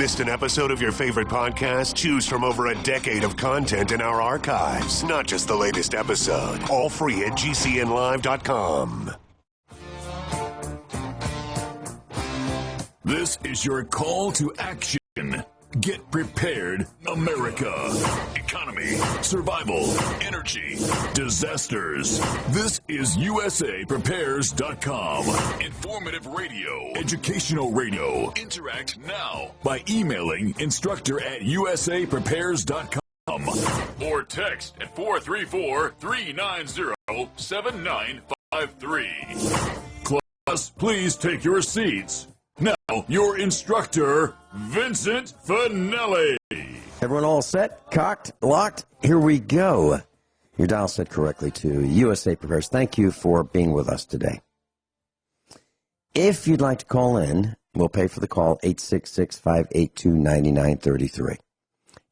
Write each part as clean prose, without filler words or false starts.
Missed an episode of your favorite podcast? Choose from over a decade of content in our archives, not just the latest episode. All free at GCNlive.com. This is your call to action. Get prepared, America. Economy, survival, energy, disasters. This is USAPrepares.com. Informative radio, educational radio. Interact now by emailing instructor@USAPrepares.com or text at 434-390-7953. Class, please take your seats. Now, your instructor, Vincent Finelli. Everyone all set? Cocked? Locked? Here we go. Your dial set correctly to USA Prepares. Thank you for being with us today. If you'd like to call in, we'll pay for the call, 866-582-9933.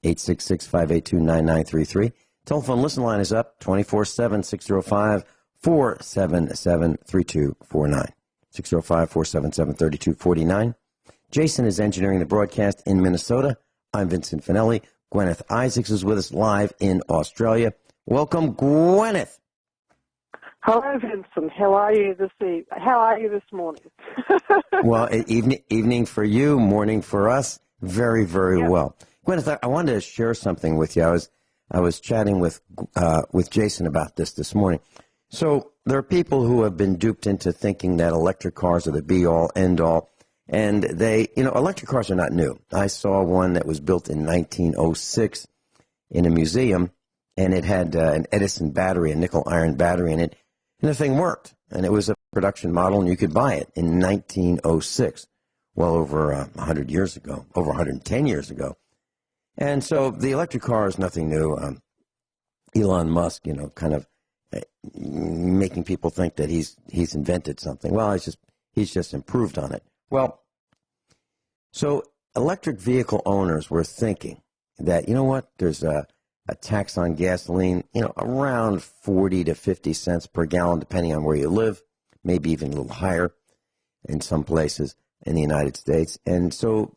866-582-9933. Telephone listen line is up, 24/7, 605-477-3249. 605-477-3249. Jason is engineering the broadcast in Minnesota. I'm Vincent Finelli. Guineith Isaacs is with us live in Australia. Welcome, Guineith. Hello, Vincent. How are you this morning? Well, evening for you, morning for us. Very, very well. Guineith, I wanted to share something with you. I was chatting with Jason about this morning. So there are people who have been duped into thinking that electric cars are the be-all, end-all, and electric cars are not new. I saw one that was built in 1906 in a museum, and it had an Edison battery, a nickel-iron battery in it, and the thing worked, and it was a production model, and you could buy it in 1906, well over 100 years ago, over 110 years ago. And so the electric car is nothing new. Elon Musk, kind of making people think that he's invented something. Well, he's just improved on it. Well, so electric vehicle owners were thinking that, there's a tax on gasoline, around 40 to 50 cents per gallon, depending on where you live, maybe even a little higher in some places in the United States. And so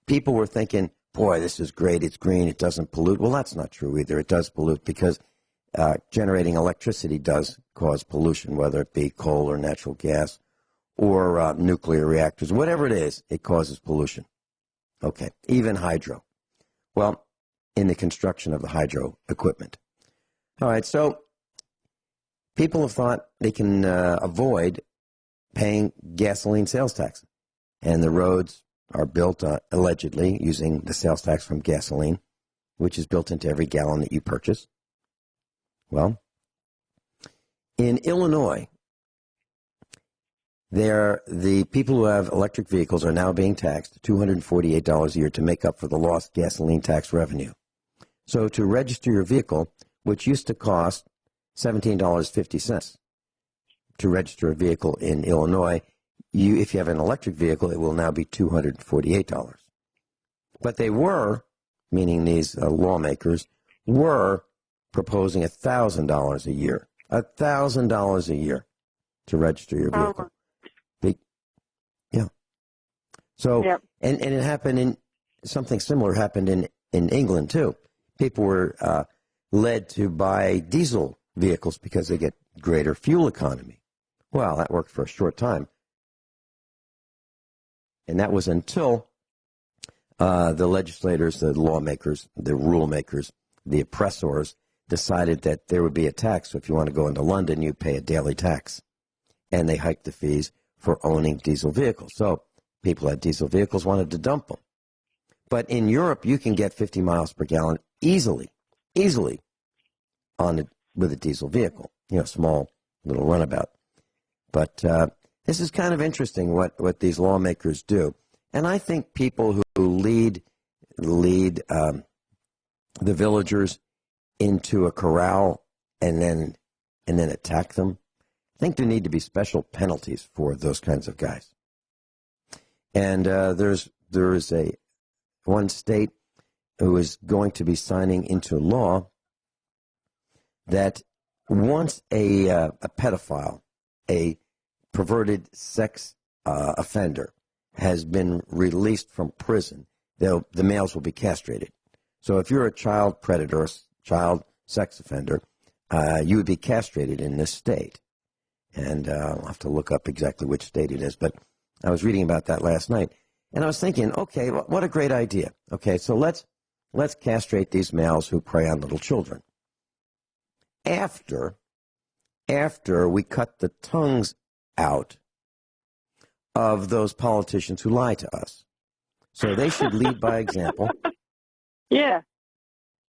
people were thinking, boy, this is great, it's green, it doesn't pollute. Well, that's not true either. It does pollute because generating electricity does cause pollution, whether it be coal or natural gas or nuclear reactors. Whatever it is, it causes pollution. Okay, even hydro. Well, in the construction of the hydro equipment. All right, so people have thought they can avoid paying gasoline sales tax. And the roads are built, allegedly, using the sales tax from gasoline, which is built into every gallon that you purchase. Well, in Illinois, the people who have electric vehicles are now being taxed $248 a year to make up for the lost gasoline tax revenue. So to register your vehicle, which used to cost $17.50 to register a vehicle in Illinois, if you have an electric vehicle, it will now be $248. But they were, meaning these lawmakers, were proposing $1,000 a year. $1,000 a year to register your vehicle. Yeah. So, yep. And it happened something similar happened in England, too. People were led to buy diesel vehicles because they get greater fuel economy. Well, that worked for a short time. And that was until the legislators, the lawmakers, the rule makers, the oppressors decided that there would be a tax. So if you want to go into London, you pay a daily tax. And they hiked the fees for owning diesel vehicles. So people who had diesel vehicles wanted to dump them. But in Europe, you can get 50 miles per gallon easily with a diesel vehicle, small little runabout. But this is kind of interesting what these lawmakers do. And I think people who lead the villagers into a corral and then attack them, I think there need to be special penalties for those kinds of guys. And there is one state who is going to be signing into law that once a pedophile, a perverted sex offender, has been released from prison, the males will be castrated. So if you're a child predator, child sex offender, you would be castrated in this state. And I'll have to look up exactly which state it is, but I was reading about that last night. And I was thinking, okay, what a great idea. Okay, so let's castrate these males who prey on little children. After we cut the tongues out of those politicians who lie to us. So they should lead by example. Yeah.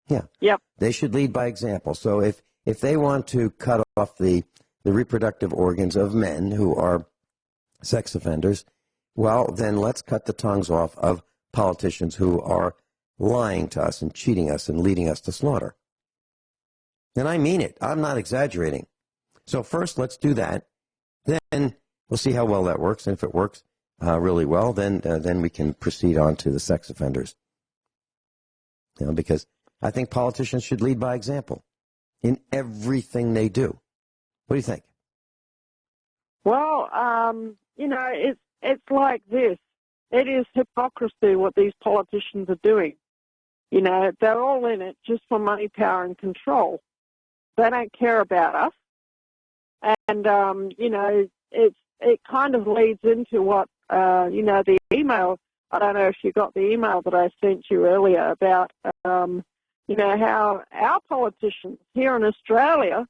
Yeah. Yep. They should lead by example. So if they want to cut off the reproductive organs of men who are sex offenders, well, then let's cut the tongues off of politicians who are lying to us and cheating us and leading us to slaughter. And I mean it. I'm not exaggerating. So first, let's do that. Then we'll see how well that works. And if it works really well, then we can proceed on to the sex offenders. You know, because I think politicians should lead by example in everything they do. What do you think? Well, you know, it's like this. It is hypocrisy what these politicians are doing. You know, they're all in it just for money, power, and control. They don't care about us. And, you know, it kind of leads into what, you know, the email, I don't know if you got the email that I sent you earlier about, you know, how our politicians here in Australia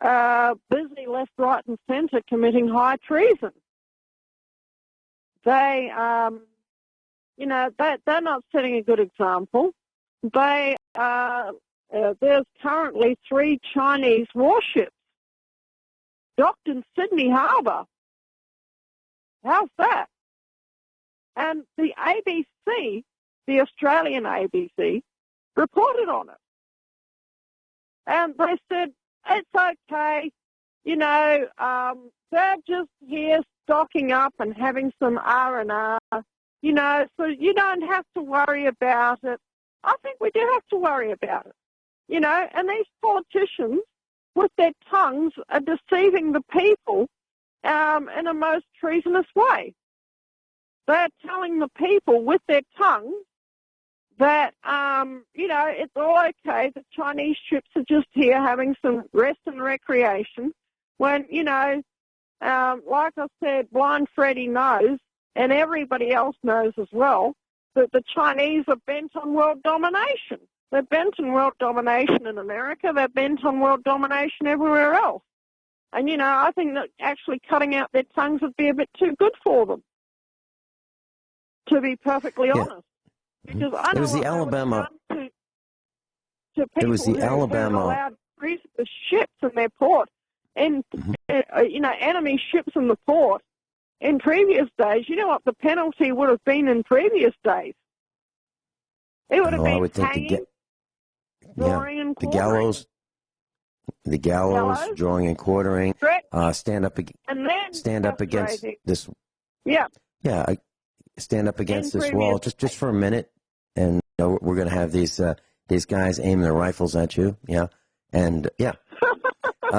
are busy left, right, and centre committing high treason. They, you know, they're not setting a good example. They, there's currently 3 Chinese warships docked in Sydney Harbour. How's that? And the ABC, the Australian ABC, reported on it. And they said, it's okay, you know, they're just here stocking up and having some R&R, you know, so you don't have to worry about it. I think we do have to worry about it, you know, and these politicians with their tongues are deceiving the people in a most treasonous way. They're telling the people with their tongues that, you know, it's all okay, the Chinese ships are just here having some rest and recreation, when, you know, like I said, Blind Freddie knows, and everybody else knows as well, that the Chinese are bent on world domination. They're bent on world domination in America. They're bent on world domination everywhere else. And, you know, I think that actually cutting out their tongues would be a bit too good for them, to be perfectly honest. Because I know it was the Alabama. To people it was the who Alabama. allowed to freeze the ships in their port, and you know, enemy ships in the port in previous days. You know what the penalty would have been in previous days? It would have been hanging, drawing, and quartering. The gallows, drawing and quartering. Stand up against this. Yeah. Yeah. Stand up against this wall just for a minute, and you know, we're going to have these guys aim their rifles at you. Yeah, and yeah.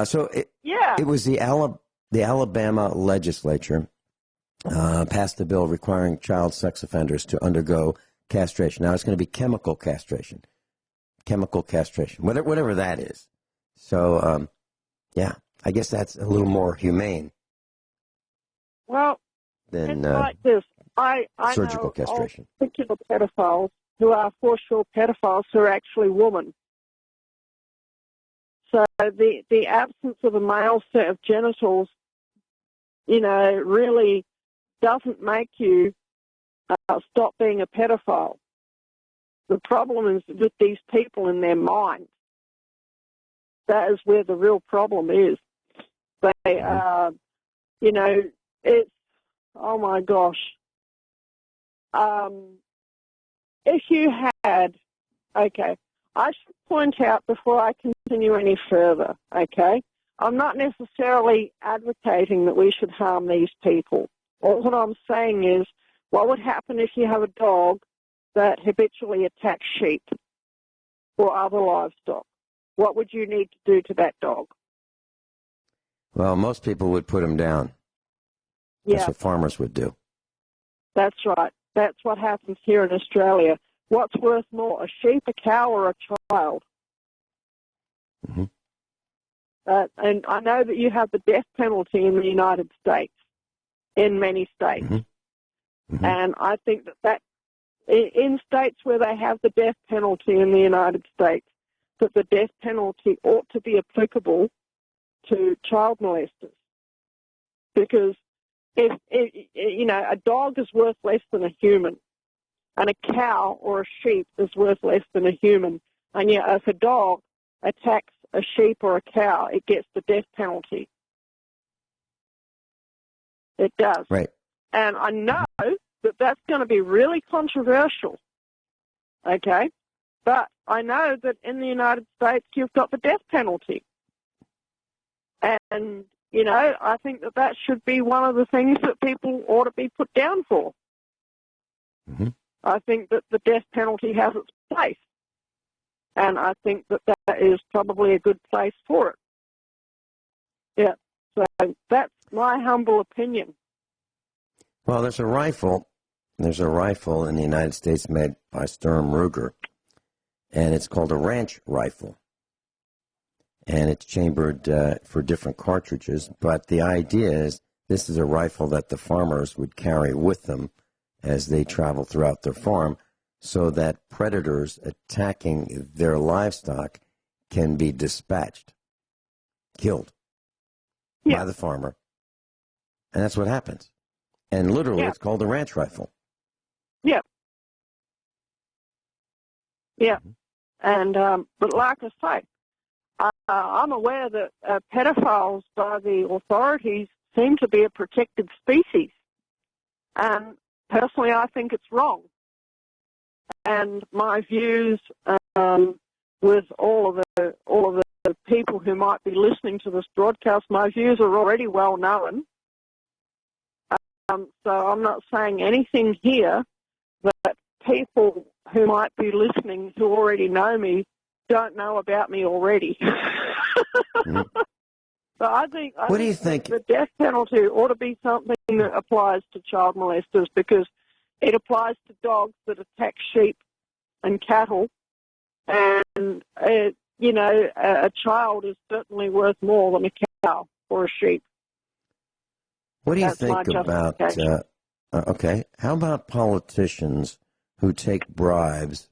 So it was the Alabama legislature passed a bill requiring child sex offenders to undergo castration. Now it's going to be chemical castration, whatever that is. So yeah, I guess that's a little more humane. Well, than it's like this. I surgical know castration. Particular pedophiles who are for sure pedophiles who are actually women. So the absence of a male set of genitals, you know, really doesn't make you stop being a pedophile. The problem is with these people in their mind. That is where the real problem is. They you know, it's, oh my gosh. If you had, okay, I should point out before I continue any further, okay, I'm not necessarily advocating that we should harm these people. All what I'm saying is, what would happen if you have a dog that habitually attacks sheep or other livestock? What would you need to do to that dog? Well, most people would put him down. Yeah. That's what farmers would do. That's right. That's what happens here in Australia. What's worth more, a sheep, a cow, or a child? Mm-hmm. And I know that you have the death penalty in the United States, in many states. Mm-hmm. Mm-hmm. And I think that in states where they have the death penalty in the United States, that the death penalty ought to be applicable to child molesters. Because if a dog is worth less than a human, and a cow or a sheep is worth less than a human, and yet if a dog attacks a sheep or a cow, it gets the death penalty. It does. Right. And I know that that's going to be really controversial, okay? But I know that in the United States you've got the death penalty. And, I think that should be one of the things that people ought to be put down for. Mm-hmm. I think that the death penalty has its place. And I think that is probably a good place for it. Yeah, so that's my humble opinion. Well, there's a rifle in the United States made by Sturm Ruger, and it's called a ranch rifle. And it's chambered for different cartridges, but the idea is this is a rifle that the farmers would carry with them as they travel throughout their farm, so that predators attacking their livestock can be dispatched, killed by the farmer. And that's what happens. And literally, it's called a ranch rifle. Yeah. Yeah. And, but like I say, I'm aware that pedophiles by the authorities seem to be a protected species. And personally, I think it's wrong. And my views with all of the people who might be listening to this broadcast, my views are already well known. So I'm not saying anything here that people who might be listening who already know me don't know about me already. Mm-hmm. So I think the death penalty ought to be something that applies to child molesters, because it applies to dogs that attack sheep and cattle, and a child is certainly worth more than a cow or a sheep. What do you think about, how about politicians who take bribes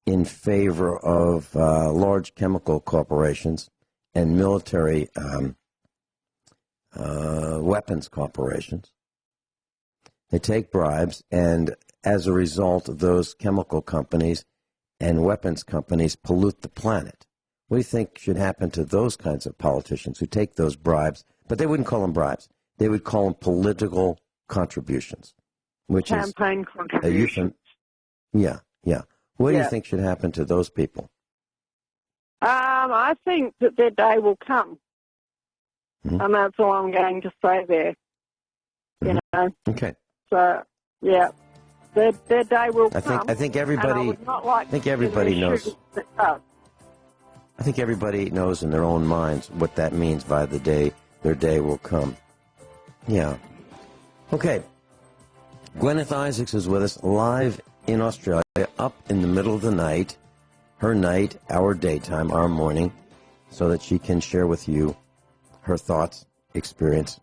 in favor of large chemical corporations and military weapons corporations? They take bribes, and as a result, those chemical companies and weapons companies pollute the planet. What do you think should happen to those kinds of politicians who take those bribes? But they wouldn't call them bribes. They would call them political contributions, which campaign contributions. Yeah. What do you think should happen to those people? I think that their day will come. Mm-hmm. And that's all I'm going to say there. You know? Okay. So, yeah, their day will come. I think everybody knows. I think everybody knows in their own minds what that means by their day will come. Yeah. Okay. Guineith Isaacs is with us live in Australia, up in the middle of the night, her night, our daytime, our morning, so that she can share with you her thoughts, experience,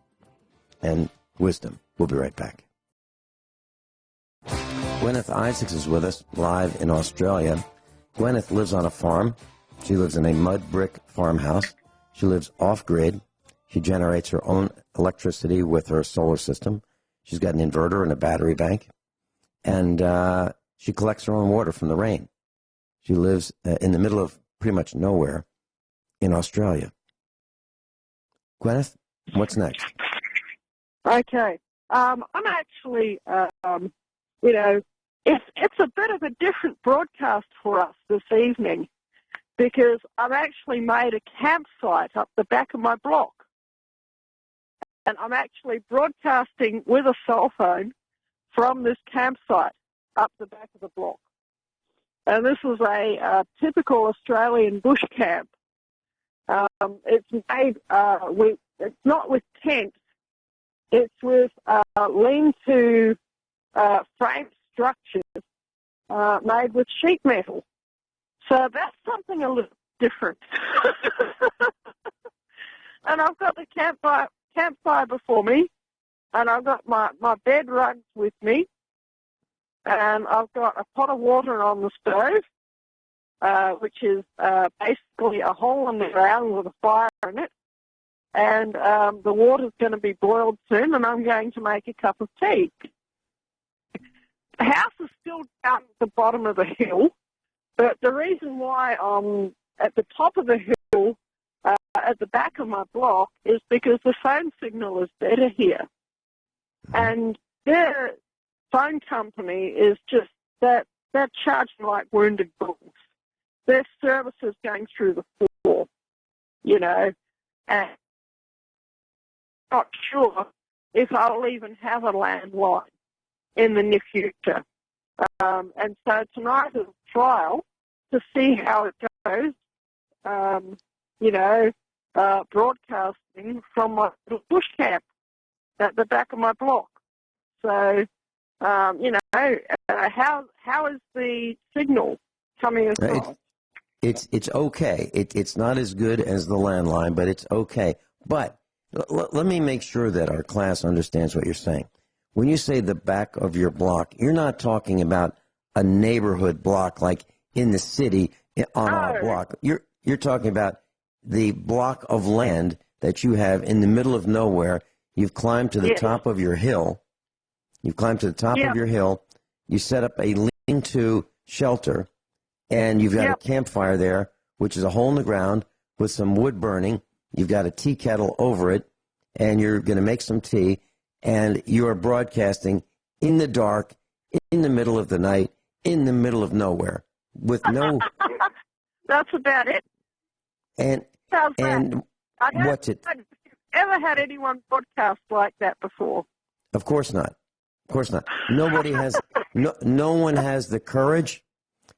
and wisdom. We'll be right back. Guineith Isaacs is with us live in Australia. Guineith lives on a farm. She lives in a mud brick farmhouse. She lives off-grid. She generates her own electricity with her solar system. She's got an inverter and a battery bank. And she collects her own water from the rain. She lives in the middle of pretty much nowhere in Australia. Guineith, what's next? Okay. I'm actually, it's a bit of a different broadcast for us this evening, because I've actually made a campsite up the back of my block. And I'm actually broadcasting with a cell phone from this campsite up the back of the block. And this is a typical Australian bush camp. It's made, it's not with tents, it's with lean-to frame structures made with sheet metal. So that's something a little different. And I've got the campfire before me, and I've got my bed rugs with me, and I've got a pot of water on the stove, which is basically a hole in the ground with a fire in it, and the water's going to be boiled soon, and I'm going to make a cup of tea. The house is still down at the bottom of the hill, but the reason why I'm at the top of the hill at the back of my block is because the phone signal is better here. And their phone company is just that they're charging like wounded bulls. Their service is going through the floor, you know, and I'm not sure if I'll even have a landline in the near future. And so tonight is a trial to see how it goes, you know, broadcasting from my little bush camp at the back of my block. So, you know, how is the signal coming across? It's okay. It's not as good as the landline, but it's okay. But let me make sure that our class understands what you're saying. When you say the back of your block, you're not talking about a neighborhood block like in the city on our block. You're talking about the block of land that you have in the middle of nowhere. You've climbed to the top of your hill. You've climbed to the top of your hill. You set up a lean-to shelter, and you've got a campfire there, which is a hole in the ground with some wood burning. You've got a tea kettle over it, and you're going to make some tea, and you are broadcasting in the dark, in the middle of the night, in the middle of nowhere, with no... That's about it. And what's it? I've ever had anyone broadcast like that before. Of course not. Of course not. Nobody has, no one has the courage.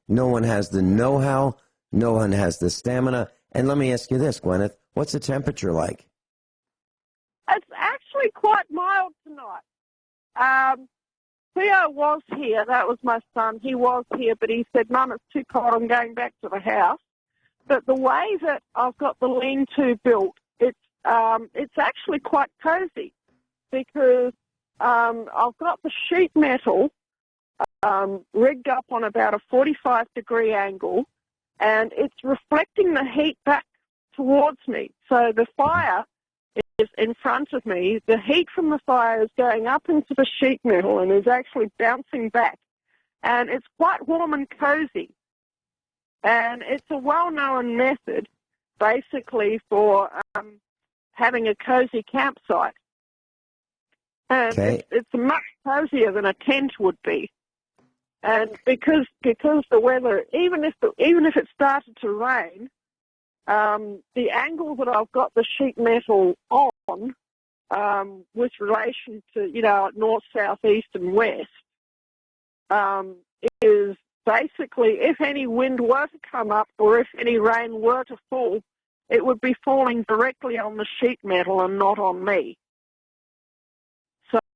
No one has the know-how. No one has the stamina. And let me ask you this, Guineith. What's the temperature like? It's actually quite mild tonight. Theo was here. That was my son. He was here, but he said, Mum, it's too cold. I'm going back to the house. But the way that I've got the lean-to built, it's actually quite cozy because I've got the sheet metal rigged up on about a 45-degree angle, and it's reflecting the heat back towards me. So the fire is in front of me. The heat from the fire is going up into the sheet metal and is actually bouncing back. And it's quite warm and cozy. And it's a well-known method, basically, for having a cozy campsite. And it's much cozier than a tent would be. And because the weather, even if it started to rain, the angle that I've got the sheet metal on, with relation to, you know, north, south, east, and west, is basically, if any wind were to come up or if any rain were to fall, it would be falling directly on the sheet metal and not on me.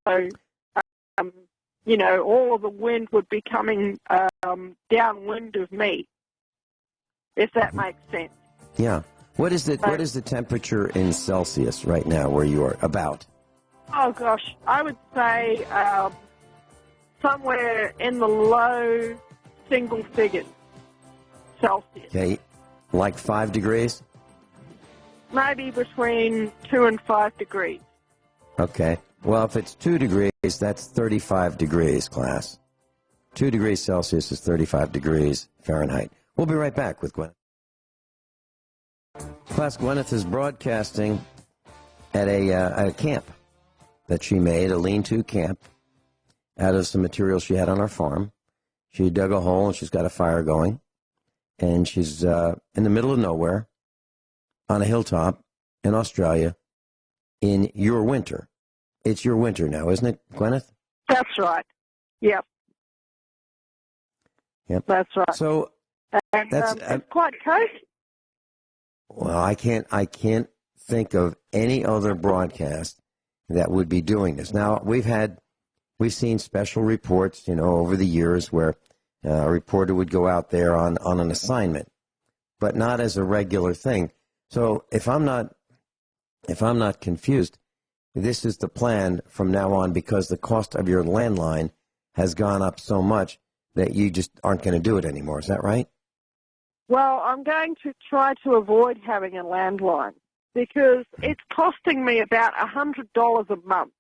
So, you know, all of the wind would be coming downwind of me, if that makes sense. Yeah. What is the temperature in Celsius right now where you are about? Oh, gosh. I would say somewhere in the low single figures Celsius. Okay. Like 5 degrees? Maybe between 2 and 5 degrees. Okay. Well, if it's 2 degrees, that's 35 degrees, class. 2 degrees Celsius is 35 degrees Fahrenheit. We'll be right back with Guineith. Class, Guineith is broadcasting at a camp that she made, a lean-to camp, out of some material she had on our farm. She dug a hole and she's got a fire going. And she's in the middle of nowhere on a hilltop in Australia in your winter. It's your winter now, isn't it, Guineith? That's right. Yep. That's right. So and, that's it's quite cozy. Well, I can't think of any other broadcast that would be doing this. Now, we've had we've seen special reports, over the years where a reporter would go out there on an assignment, but not as a regular thing. So if I'm not confused, this is the plan from now on, because the cost of your landline has gone up so much that you just aren't going to do it anymore. Is that right? Well, I'm going to try to avoid having a landline because it's costing me about $100 a month.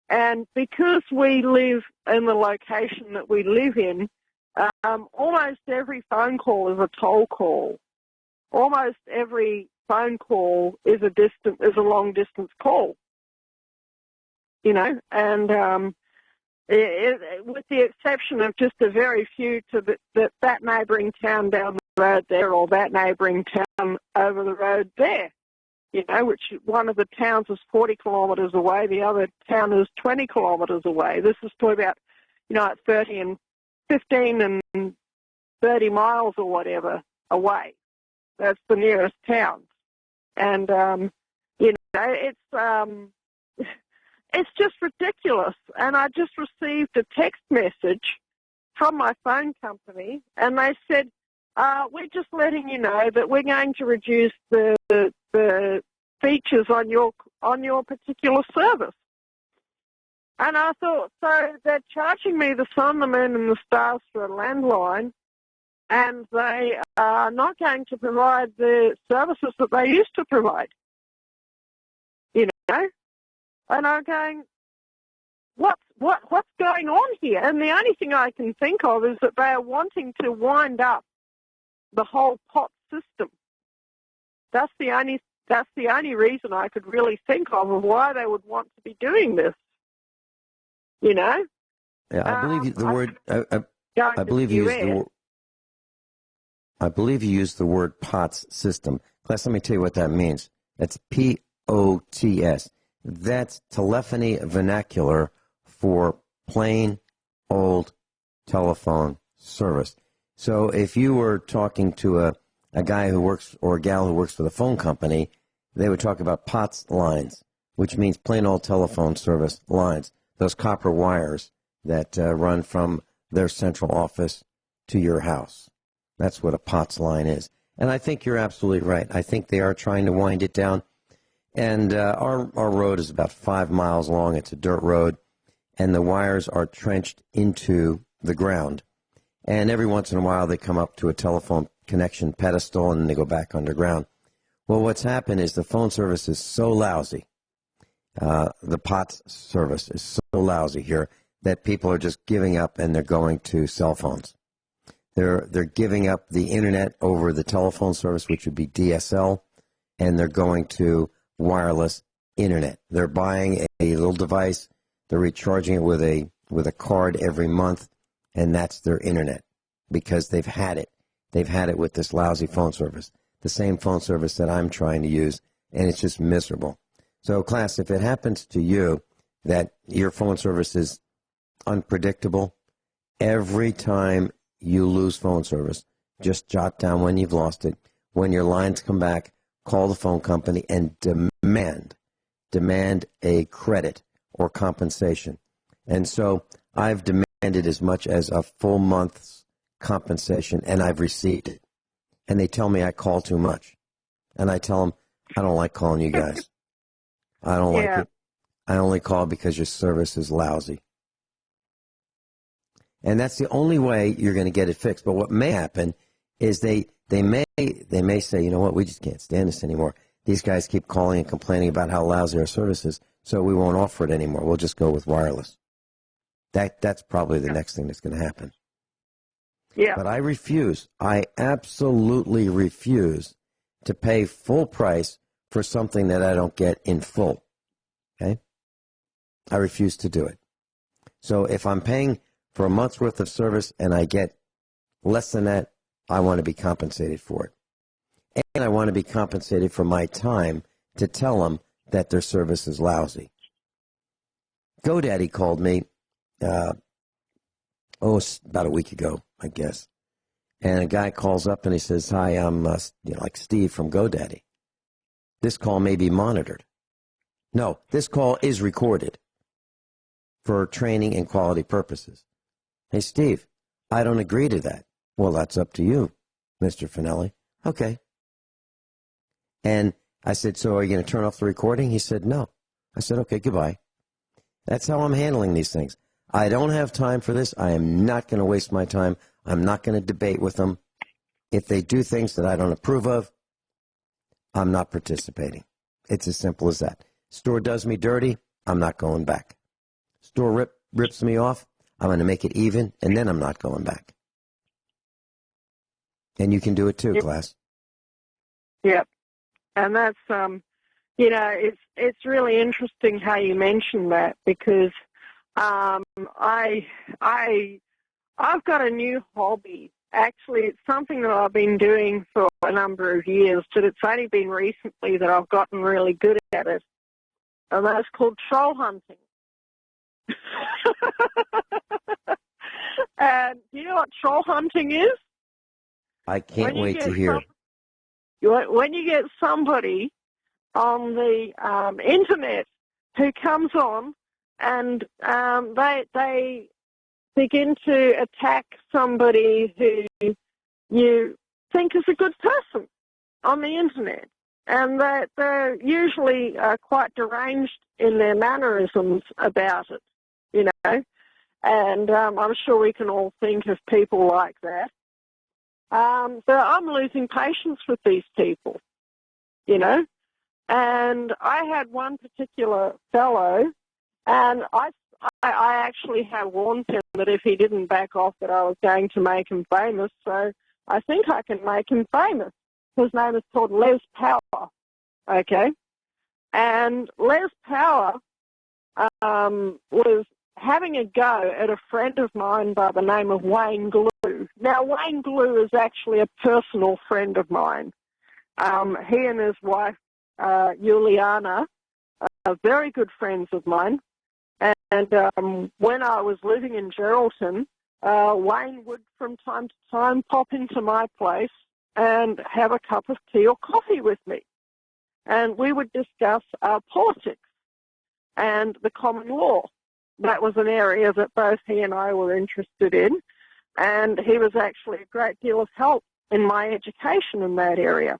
And because we live in the location that we live in, almost every phone call is a toll call. Almost every phone call is a long distance call. And with the exception of just a very few to that neighbouring town down the road there, or that neighbouring town over the road there, which one of the towns is 40 kilometres away, the other town is 20 kilometres away. This is probably about, 30 and 15 and 30 miles or whatever away. That's the nearest town. And, it's just ridiculous. And I just received a text message from my phone company, and they said, we're just letting you know that we're going to reduce the features on your particular service. And I thought, so they're charging me the sun, the moon, and the stars for a landline, and they are not going to provide the services that they used to provide. And I'm going, what's going on here? And the only thing I can think of is that they are wanting to wind up the whole pot system. That's the only reason I could really think of why they would want to be doing this. Yeah, I believe the word. I believe you used the. I believe you used the word POTS system. Class, let me tell you what that means. That's POTS. That's telephony vernacular for plain old telephone service. So if you were talking to a guy who works or a gal who works for the phone company, they would talk about POTS lines, which means plain old telephone service lines, those copper wires that run from their central office to your house. That's what a POTS line is. And I think you're absolutely right. I think they are trying to wind it down. And our road is about 5 miles long. It's a dirt road, and the wires are trenched into the ground. And every once in a while, they come up to a telephone connection pedestal, and then they go back underground. Well, what's happened is the phone service is so lousy, the POTS service is so lousy here, that people are just giving up, and they're going to cell phones. They're giving up the internet over the telephone service, which would be DSL, and they're going to wireless internet. They're buying a little device, they're recharging it with a card every month, and that's their internet, because they've had it. They've had it with this lousy phone service, the same phone service that I'm trying to use, and it's just miserable. So, class, if it happens to you that your phone service is unpredictable, every time you lose phone service, just jot down when you've lost it. When your lines come back, call the phone company and demand a credit or compensation. And so I've demanded as much as a full month's compensation, and I've received it. And they tell me I call too much. And I tell them, I don't like calling you guys. I don't like it. I only call because your service is lousy. And that's the only way you're going to get it fixed. But what may happen is they may say, you know what, we just can't stand this anymore. These guys keep calling and complaining about how lousy our service is, so we won't offer it anymore. We'll just go with wireless. That's probably the next thing that's going to happen. Yeah. But I refuse. I absolutely refuse to pay full price for something that I don't get in full. Okay? I refuse to do it. So if I'm paying for a month's worth of service and I get less than that, I want to be compensated for it. And I want to be compensated for my time to tell them that their service is lousy. GoDaddy called me, about a week ago, I guess. And a guy calls up and he says, hi, I'm like Steve from GoDaddy. This call may be monitored. No, this call is recorded. for training and quality purposes. Hey, Steve, I don't agree to that. Well, that's up to you, Mr. Finelli. Okay. And I said, so are you going to turn off the recording? He said, no. I said, okay, goodbye. That's how I'm handling these things. I don't have time for this. I am not going to waste my time. I'm not going to debate with them. If they do things that I don't approve of, I'm not participating. It's as simple as that. Store does me dirty, I'm not going back. Store rips me off, I'm going to make it even, and then I'm not going back. And you can do it too, class. Yep. And that's, it's really interesting how you mention that, because I've got a new hobby. Actually, it's something that I've been doing for a number of years, but it's only been recently that I've gotten really good at it. And that's called troll hunting. And you know what troll hunting is? I can't wait to hear. When you get somebody on the internet who comes on and they begin to attack somebody who you think is a good person on the internet, and that they're usually quite deranged in their mannerisms about it, you know. And I'm sure we can all think of people like that. So I'm losing patience with these people, you know. And I had one particular fellow, and I actually had warned him that if he didn't back off that I was going to make him famous, so I think I can make him famous. His name is called Les Power, okay? And Les Power was having a go at a friend of mine by the name of Wayne Glue. Now, Wayne Glue is actually a personal friend of mine. He and his wife, Juliana, are very good friends of mine. And when I was living in Geraldton, Wayne would from time to time pop into my place and have a cup of tea or coffee with me. And we would discuss politics and the common law. That was an area that both he and I were interested in. And he was actually a great deal of help in my education in that area.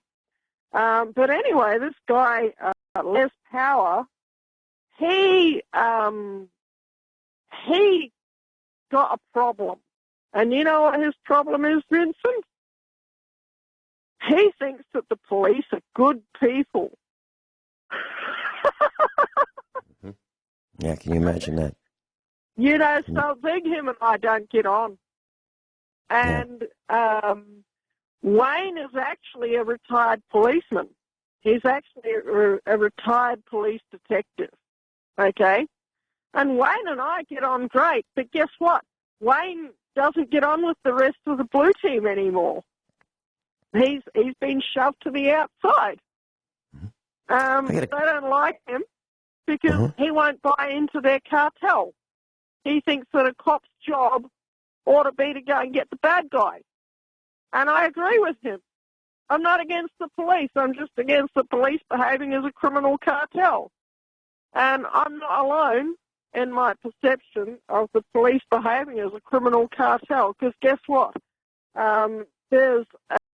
But anyway, this guy, Les Power, he got a problem. And you know what his problem is, Vincent? He thinks that the police are good people. Yeah, can you imagine that? You know, something, him and I don't get on. And Wayne is actually a retired policeman. He's actually a retired police detective, okay? And Wayne and I get on great, but guess what? Wayne doesn't get on with the rest of the blue team anymore. He's been shoved to the outside. They don't like him because he won't buy into their cartel. He thinks that a cop's job ought to be to go and get the bad guy. And I agree with him. I'm not against the police. I'm just against the police behaving as a criminal cartel. And I'm not alone in my perception of the police behaving as a criminal cartel, because guess what? There's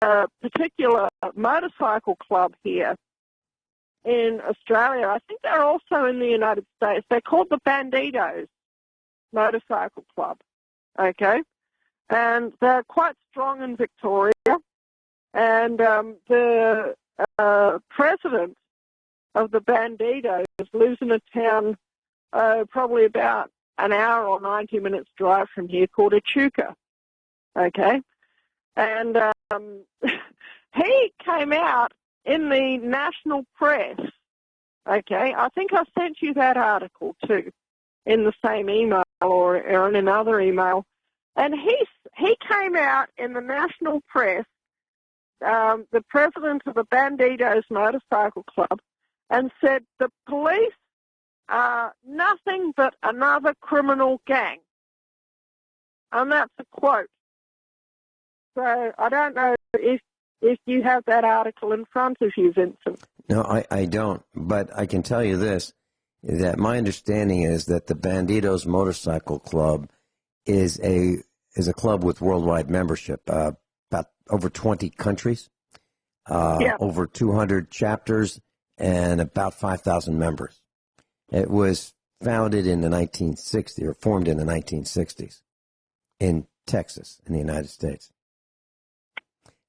a particular motorcycle club here in Australia. I think they're also in the United States. They're called the Bandidos Motorcycle Club, okay? And they're quite strong in Victoria. And the president of the Bandidos lives in a town probably about an hour or 90 minutes drive from here called Echuca, okay? And he came out in the national press, okay? I think I sent you that article too in the same email or in another email. And he came out in the national press, the president of the Bandidos Motorcycle Club, and said the police are nothing but another criminal gang. And that's a quote. So I don't know if you have that article in front of you, Vincent. No, I don't. But I can tell you this. that my understanding is that the Bandidos Motorcycle Club is a club with worldwide membership, about over 20 countries, over 200 chapters, and about 5,000 members. It was founded in the 1960s, or formed in the 1960s in Texas, in the United States.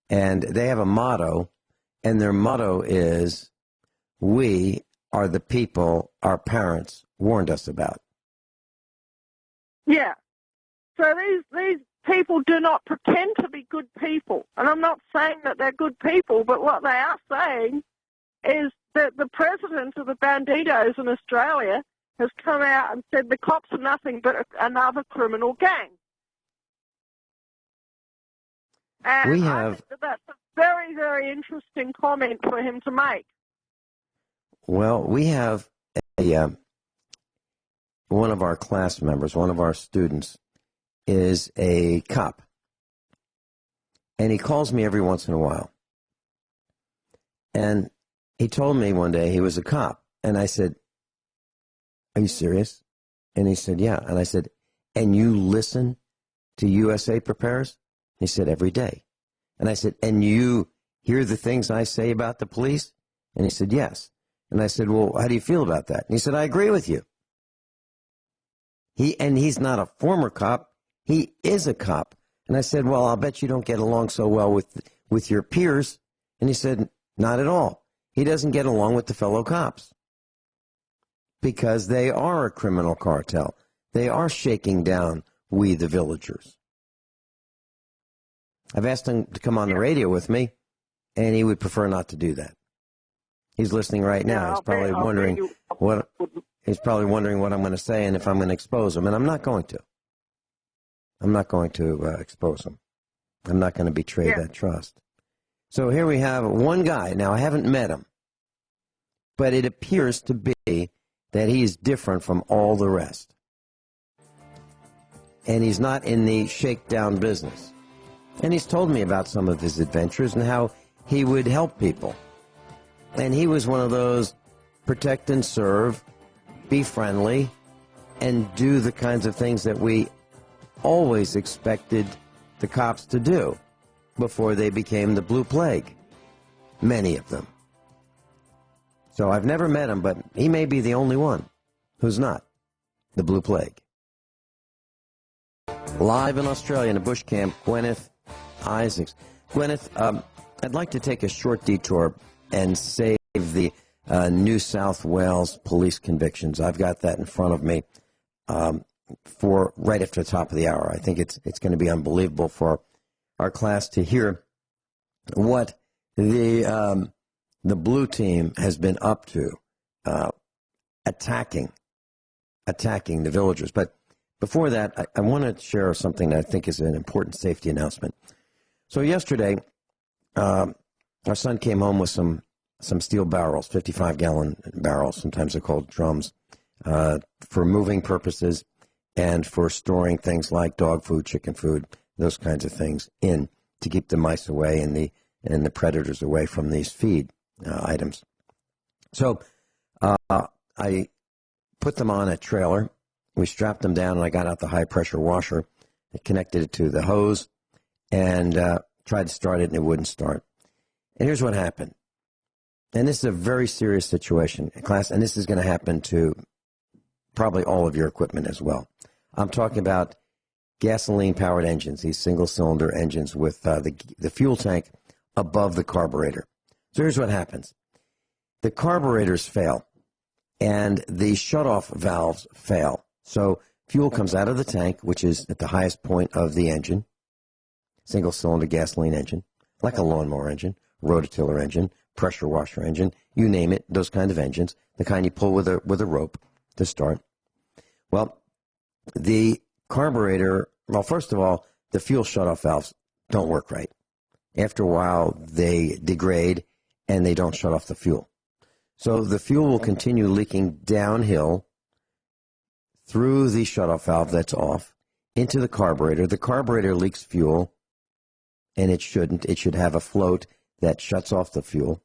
And they have a motto, and their motto is, "We are the people our parents warned us about." Yeah. So these people do not pretend to be good people. And I'm not saying that they're good people, but what they are saying is that the president of the Bandidos in Australia has come out and said the cops are nothing but another criminal gang. And I think that's a very, very interesting comment for him to make. Well, we have one of our class members, one of our students, is a cop. And he calls me every once in a while. And he told me one day he was a cop. And I said, "Are you serious?" And he said, "Yeah." And I said, "And you listen to USA Prepares?" He said, "Every day." And I said, "And you hear the things I say about the police?" And he said, "Yes." And I said, "Well, how do you feel about that?" And he said, "I agree with you." He's not a former cop. He is a cop. And I said, "Well, I'll bet you don't get along so well with your peers." And he said, "Not at all. He doesn't get along with the fellow cops because they are a criminal cartel. They are shaking down we the villagers." I've asked him to come on the radio with me, and he would prefer not to do that. He's listening right now. He's probably wondering what I'm going to say and if I'm going to expose him. And I'm not going to. I'm not going to expose him. I'm not going to betray that trust. So here we have one guy. Now, I haven't met him, but it appears to be that he's different from all the rest. And he's not in the shakedown business. And he's told me about some of his adventures and how he would help people. And he was one of those protect and serve, be friendly, and do the kinds of things that we always expected the cops to do before they became the Blue Plague. Many of them. So I've never met him, but he may be the only one who's not the Blue Plague. Live in Australia in a bush camp, Guineith Isaacs. Guineith, I'd like to take a short detour and save the New South Wales police convictions. I've got that in front of me for right after the top of the hour. I think it's going to be unbelievable for our class to hear what the blue team has been up to, attacking the villagers. But before that, I want to share something that I think is an important safety announcement. So yesterday, our son came home with some steel barrels, 55-gallon barrels, sometimes they're called drums, for moving purposes and for storing things like dog food, chicken food, those kinds of things in to keep the mice away and the predators away from these feed items. So I put them on a trailer. We strapped them down, and I got out the high-pressure washer, I connected it to the hose, and tried to start it, and it wouldn't start. And here's what happened. And this is a very serious situation, class, and this is going to happen to probably all of your equipment as well. I'm talking about gasoline-powered engines, these single-cylinder engines with the fuel tank above the carburetor. So here's what happens. The carburetors fail, and the shut-off valves fail. So fuel comes out of the tank, which is at the highest point of the engine, single-cylinder gasoline engine, like a lawnmower engine, rototiller engine, pressure washer engine, you name it, those kind of engines, the kind you pull with a rope to start. Well, the carburetor, well, first of all, the fuel shutoff valves don't work right. After a while, they degrade, and they don't shut off the fuel. So the fuel will continue leaking downhill through the shutoff valve that's off into the carburetor. The carburetor leaks fuel, and it shouldn't. It should have a float that shuts off the fuel.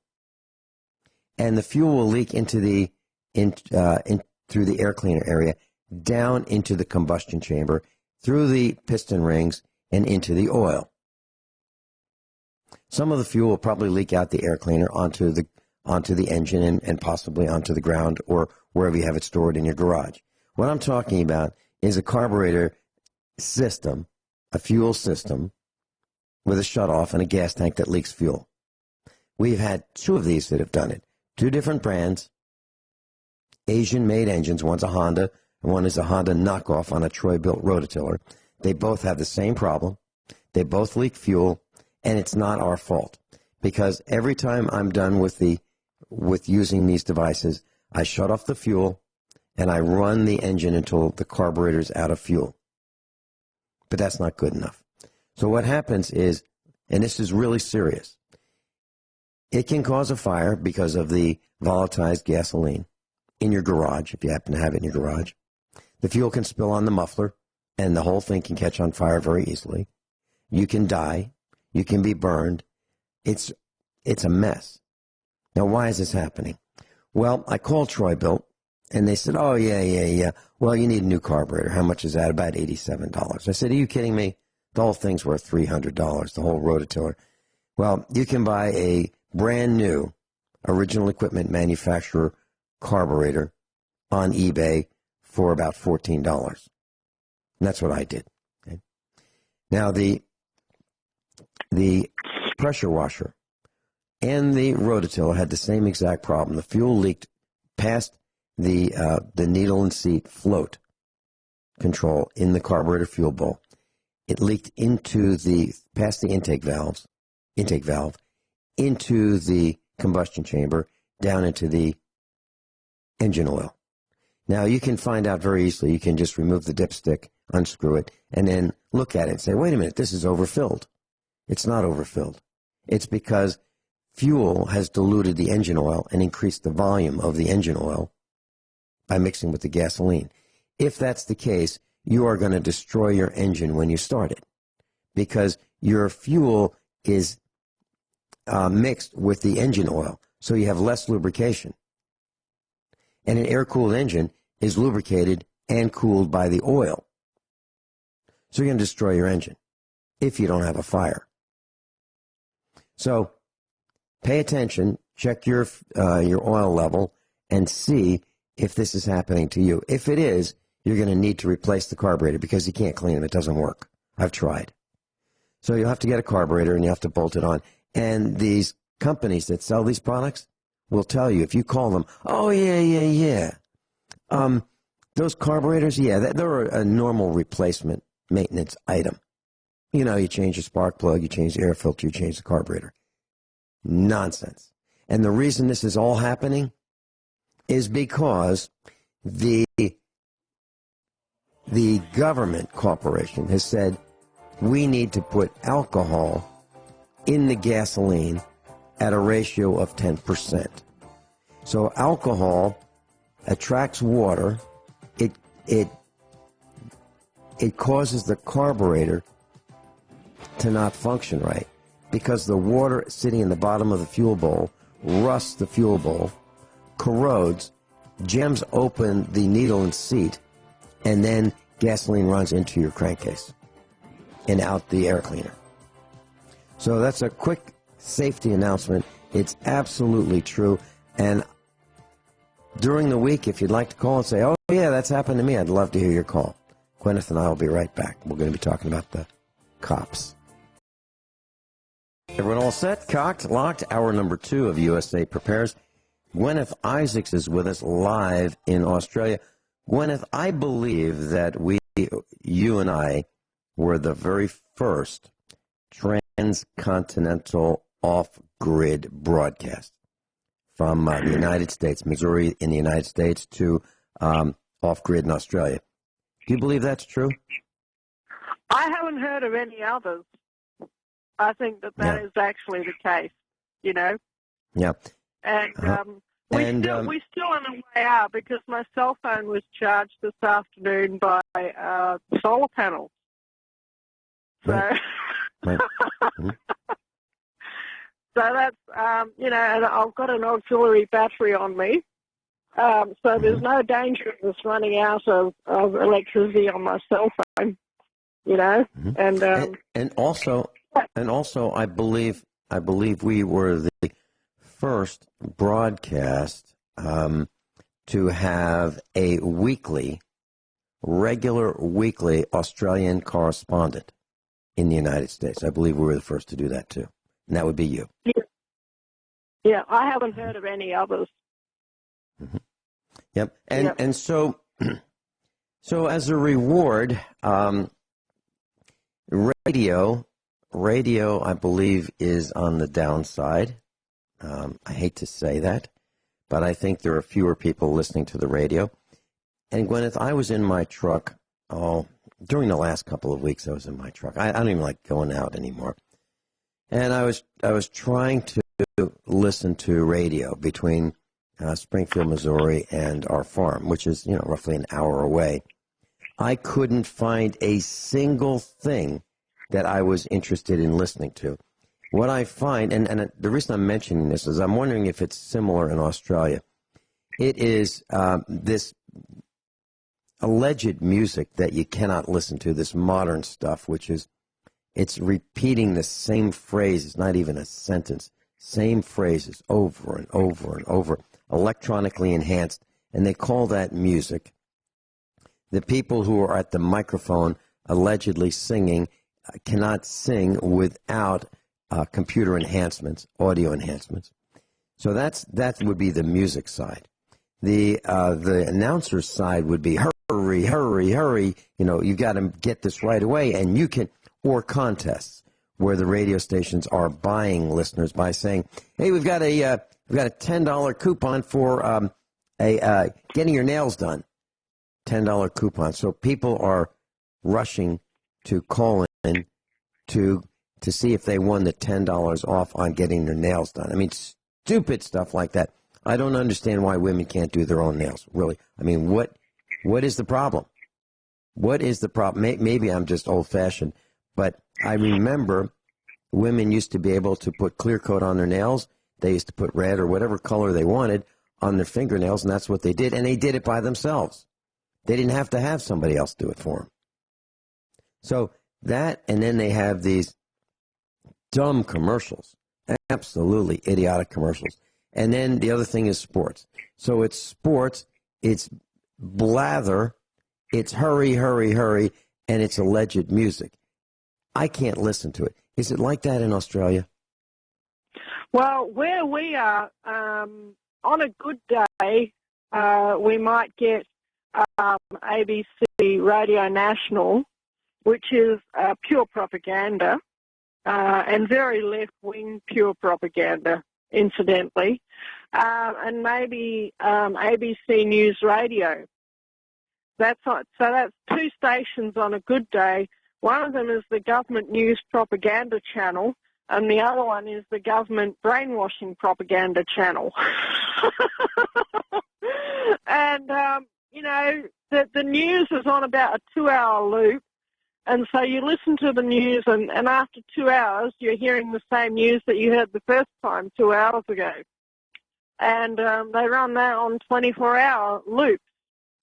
And the fuel will leak into the through the air cleaner area, down into the combustion chamber, through the piston rings, and into the oil. Some of the fuel will probably leak out the air cleaner onto the engine and possibly onto the ground or wherever you have it stored in your garage. What I'm talking about is a carburetor system, a fuel system, with a shutoff and a gas tank that leaks fuel. We've had 2 of these that have done it. 2 different brands, Asian-made engines. One's a Honda, and one is a Honda knockoff on a Troy-built rototiller. They both have the same problem. They both leak fuel, and it's not our fault. Because every time I'm done with using these devices, I shut off the fuel, and I run the engine until the carburetor's out of fuel. But that's not good enough. So what happens is, and this is really serious, it can cause a fire because of the volatilized gasoline in your garage, if you happen to have it in your garage. The fuel can spill on the muffler, and the whole thing can catch on fire very easily. You can die. You can be burned. It's a mess. Now, why is this happening? Well, I called Troy-Built, and they said, oh, yeah. Well, you need a new carburetor. How much is that? About $87. I said, are you kidding me? The whole thing's worth $300, the whole rototiller. Well, you can buy a brand new original equipment manufacturer carburetor on eBay for about $14. And that's what I did. Okay? Now, the pressure washer and the rototiller had the same exact problem. The fuel leaked past the needle and seat float control in the carburetor fuel bowl. It leaked past the intake valve, into the combustion chamber, down into the engine oil. Now, you can find out very easily. You can just remove the dipstick, unscrew it, and then look at it and say, wait a minute, this is overfilled. It's not overfilled. It's because fuel has diluted the engine oil and increased the volume of the engine oil by mixing with the gasoline. If that's the case, you are going to destroy your engine when you start it because your fuel is mixed with the engine oil, so you have less lubrication. And an air-cooled engine is lubricated and cooled by the oil. So you're going to destroy your engine if you don't have a fire. So pay attention, check your oil level, and see if this is happening to you. If it is, you're going to need to replace the carburetor because you can't clean them. It doesn't work. I've tried. So you'll have to get a carburetor and you have to bolt it on. And these companies that sell these products will tell you, if you call them, oh, yeah. Those carburetors, they're a normal replacement maintenance item. You know, you change your spark plug, you change the air filter, you change the carburetor. Nonsense. And the reason this is all happening is because the government corporation has said we need to put alcohol in the gasoline at a ratio of 10%. So alcohol attracts water. It causes the carburetor to not function right because the water sitting in the bottom of the fuel bowl rusts the fuel bowl, corrodes, jams open the needle and seat, and then gasoline runs into your crankcase and out the air cleaner. So that's a quick safety announcement. It's absolutely true. And during the week, if you'd like to call and say, oh, yeah, that's happened to me, I'd love to hear your call. Guineith and I will be right back. We're going to be talking about the cops. Everyone all set? Cocked, locked. Hour number 2 of USA Prepares. Guineith Isaacs is with us live in Australia. Guineith, I believe that you and I, were the very first transcontinental off-grid broadcast from the United States, Missouri in the United States, to off-grid in Australia. Do you believe that's true? I haven't heard of any others. I think that is actually the case, you know. Yeah. And we still in a way are, because my cell phone was charged this afternoon by solar panels. So, right. So that's, and I've got an auxiliary battery on me. So there's no danger of us running out of electricity on my cell phone, you know. Mm-hmm. And also, I believe we were the first broadcast to have a regular weekly Australian correspondent in the United States. I believe we were the first to do that too, and that would be you. Yeah, I haven't heard of any others. Mm-hmm. Yep, and so as a reward, radio, I believe, is on the downside. I hate to say that, but I think there are fewer people listening to the radio. And Guineith, I was in my truck. During the last couple of weeks, I was in my truck. I don't even like going out anymore. And I was trying to listen to radio between Springfield, Missouri, and our farm, which is roughly an hour away. I couldn't find a single thing that I was interested in listening to. What I find, and the reason I'm mentioning this is I'm wondering if it's similar in Australia. It is this alleged music that you cannot listen to, this modern stuff, which is, it's repeating the same phrase. It's not even a sentence. Same phrases over and over and over, electronically enhanced, and they call that music. The people who are at the microphone allegedly singing cannot sing without computer enhancements, audio enhancements. So that would be the music side. The announcer's side would be hurry, hurry, hurry. You got to get this right away, and you can, or contests where the radio stations are buying listeners by saying, "Hey, we've got a $10 coupon for getting your nails done." $10 coupon. So people are rushing to call in to see if they won the $10 off on getting their nails done. I mean, stupid stuff like that. I don't understand why women can't do their own nails, really. I mean, what is the problem? What is the problem? Maybe I'm just old-fashioned, but I remember women used to be able to put clear coat on their nails. They used to put red or whatever color they wanted on their fingernails, and that's what they did, and they did it by themselves. They didn't have to have somebody else do it for them. So that, and then they have these dumb commercials, absolutely idiotic commercials. And then the other thing is sports. So it's sports, it's blather, it's hurry, hurry, hurry, and it's alleged music. I can't listen to it. Is it like that in Australia? Well, where we are, on a good day, we might get ABC Radio National, which is pure propaganda, and very left-wing pure propaganda, incidentally, and maybe ABC News Radio. That's two stations on a good day. One of them is the government news propaganda channel, and the other one is the government brainwashing propaganda channel. And, the news is on about a 2-hour loop, and so you listen to the news, and after 2 hours, you're hearing the same news that you heard the first time 2 hours ago. And they run that on 24-hour loops,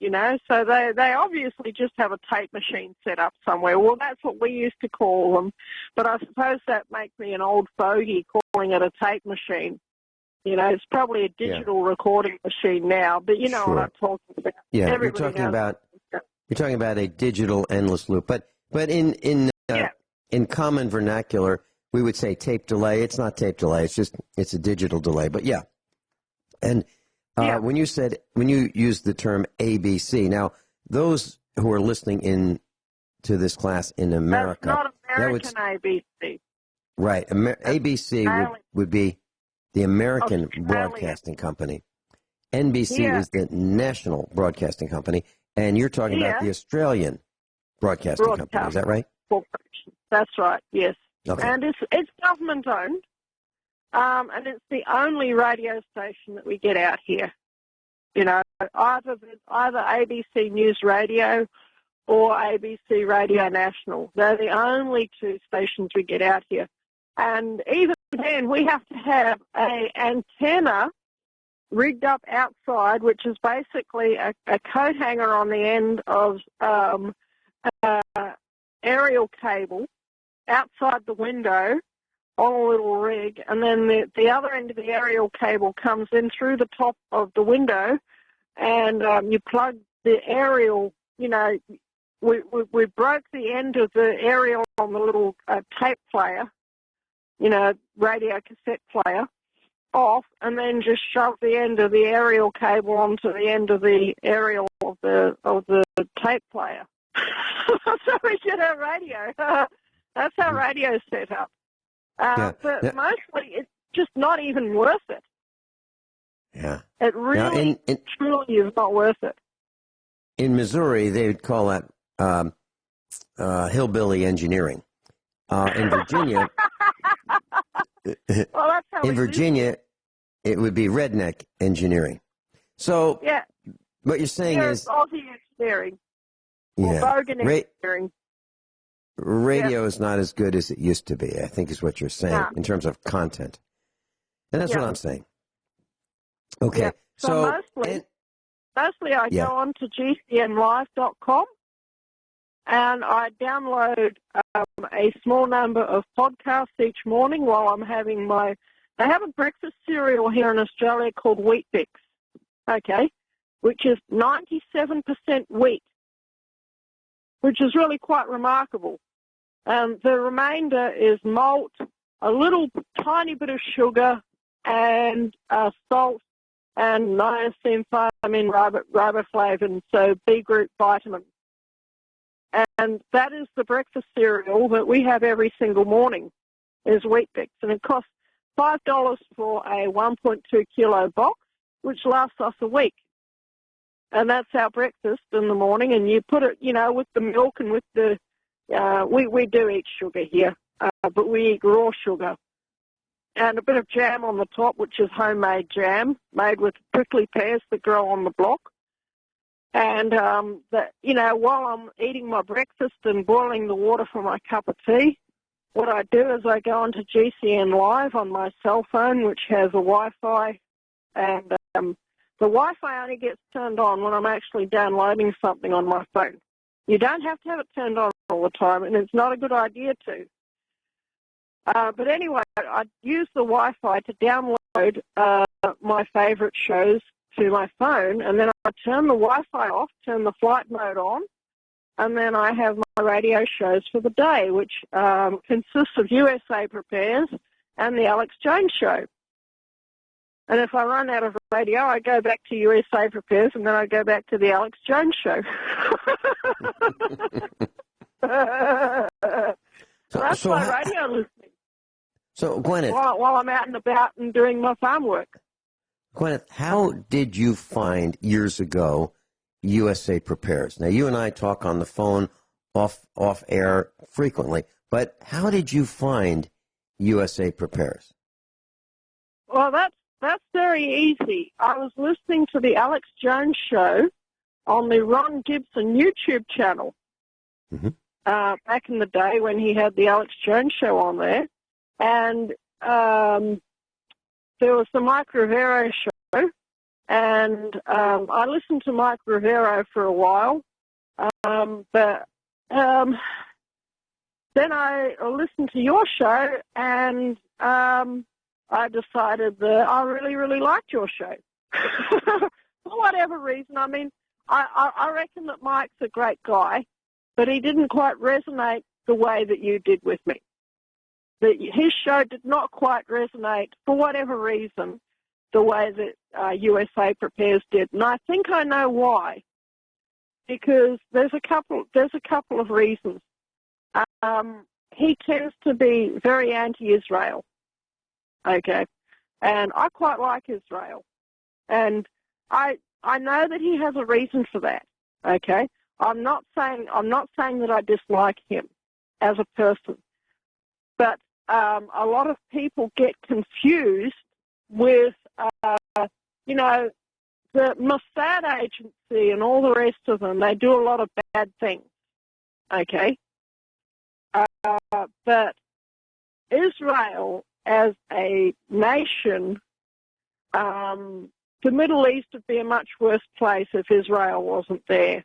so they obviously just have a tape machine set up somewhere. Well, that's what we used to call them, but I suppose that makes me an old fogey calling it a tape machine. It's probably a digital recording machine now, but you know Sure. what I'm talking about. Yeah, Everybody you're talking about a digital endless loop, but in common vernacular, we would say tape delay. It's not tape delay. It's a digital delay. But yeah, and when you used the term ABC, now those who are listening in to this class in America, that's not American ABC. Right, ABC would be the American Broadcasting Company. NBC is the National Broadcasting Company, and you're talking about the Australian Broadcasting Company. Is that right? That's right, yes. Okay. And it's government-owned, and it's the only radio station that we get out here. Either ABC News Radio or ABC Radio National. They're the only two stations we get out here. And even then, we have to have an antenna rigged up outside, which is basically a coat hanger on the end of aerial cable outside the window on a little rig, and then the other end of the aerial cable comes in through the top of the window, and you plug the aerial, you know, we broke the end of the aerial on the little tape player, you know, radio cassette player, off, and then just shove the end of the aerial cable onto the end of the aerial of the tape player. So we did our radio. That's how radio's set up. But mostly it's just not even worth it. Yeah. It really, truly is not worth it. In Missouri, they would call that hillbilly engineering. In Virginia, well, that's how in Virginia, it would be redneck engineering. So, yeah, what you're saying is Aussie engineering, or yeah, bogan engineering. Radio is not as good as it used to be, I think is what you're saying, in terms of content. And that's what I'm saying. Okay. Yeah. So mostly I go on to gcnlive.com and I download a small number of podcasts each morning while I'm having they have a breakfast cereal here in Australia called Wheat Bix, okay, which is 97% wheat, which is really quite remarkable. The remainder is malt, a little tiny bit of sugar, and salt, and niacin, thiamine, riboflavin, so B group vitamins. And that is the breakfast cereal that we have every single morning, is Wheat Bix. And it costs $5 for a 1.2 kilo box, which lasts us a week. And that's our breakfast in the morning. And you put it, you know, with the milk and with the, we do eat sugar here, but we eat raw sugar. And a bit of jam on the top, which is homemade jam, made with prickly pears that grow on the block. And, you know, while I'm eating my breakfast and boiling the water for my cup of tea, what I do is I go onto GCN Live on my cell phone, which has a Wi-Fi, and the Wi-Fi only gets turned on when I'm actually downloading something on my phone. You don't have to have it turned on all the time, and it's not a good idea to. But anyway, I use the Wi-Fi to download my favourite shows to my phone, and then I turn the Wi-Fi off, turn the flight mode on, and then I have my radio shows for the day, which consists of USA Prepares and the Alex Jones Show. And if I run out of radio, I go back to USA Prepares, and then I go back to the Alex Jones Show. That's my radio listening. So, Guineith, while I'm out and about and doing my farm work. Guineith, how did you find years ago USA Prepares? Now, you and I talk on the phone off air frequently, but how did you find USA Prepares? Well, that's very easy. I was listening to the Alex Jones Show on the Ron Gibson YouTube channel back in the day when he had the Alex Jones Show on there. And there was the Mike Rivero show, and I listened to Mike Rivero for a while, but then I listened to your show, and I decided that I really, really liked your show. For whatever reason. I mean, I reckon that Mike's a great guy, but he didn't quite resonate the way that you did with me. His show did not quite resonate, for whatever reason, the way that USA Prepares did. And I think I know why, because there's a couple of reasons. He tends to be very anti-Israel, okay, and I quite like Israel, and I know that he has a reason for that, okay. I'm not saying that I dislike him as a person, but a lot of people get confused with, you know, the Mossad agency and all the rest of them. They do a lot of bad things, okay? But Israel as a nation the Middle East would be a much worse place if Israel wasn't there,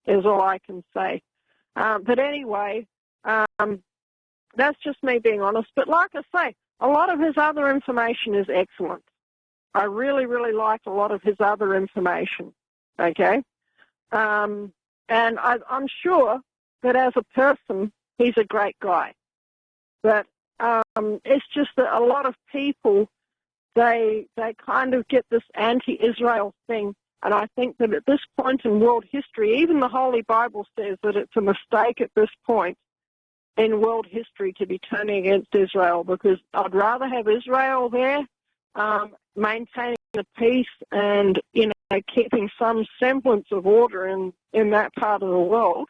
is all I can say. But anyway, that's just me being honest. But like I say, a lot of his other information is excellent. I really, really like a lot of his other information, okay? And I'm sure that as a person, he's a great guy. But it's just that a lot of people, they kind of get this anti-Israel thing. And I think that at this point in world history, even the Holy Bible says that it's a mistake at this point in world history to be turning against Israel, because I'd rather have Israel there maintaining the peace and, keeping some semblance of order in that part of the world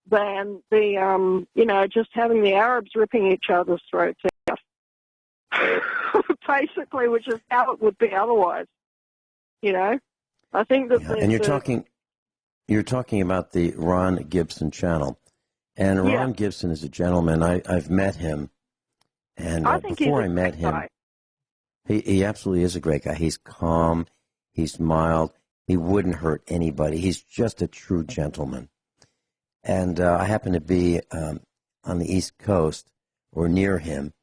than the, just having the Arabs ripping each other's throats out. Basically, which is how it would be otherwise, I think that... Yeah, and you're talking about the Ron Gibson channel. And Ron Gibson is a gentleman. I've met him. And I think before I met him, he absolutely is a great guy. He's calm. He's mild. He wouldn't hurt anybody. He's just a true gentleman. And I happen to be on the East Coast or near him.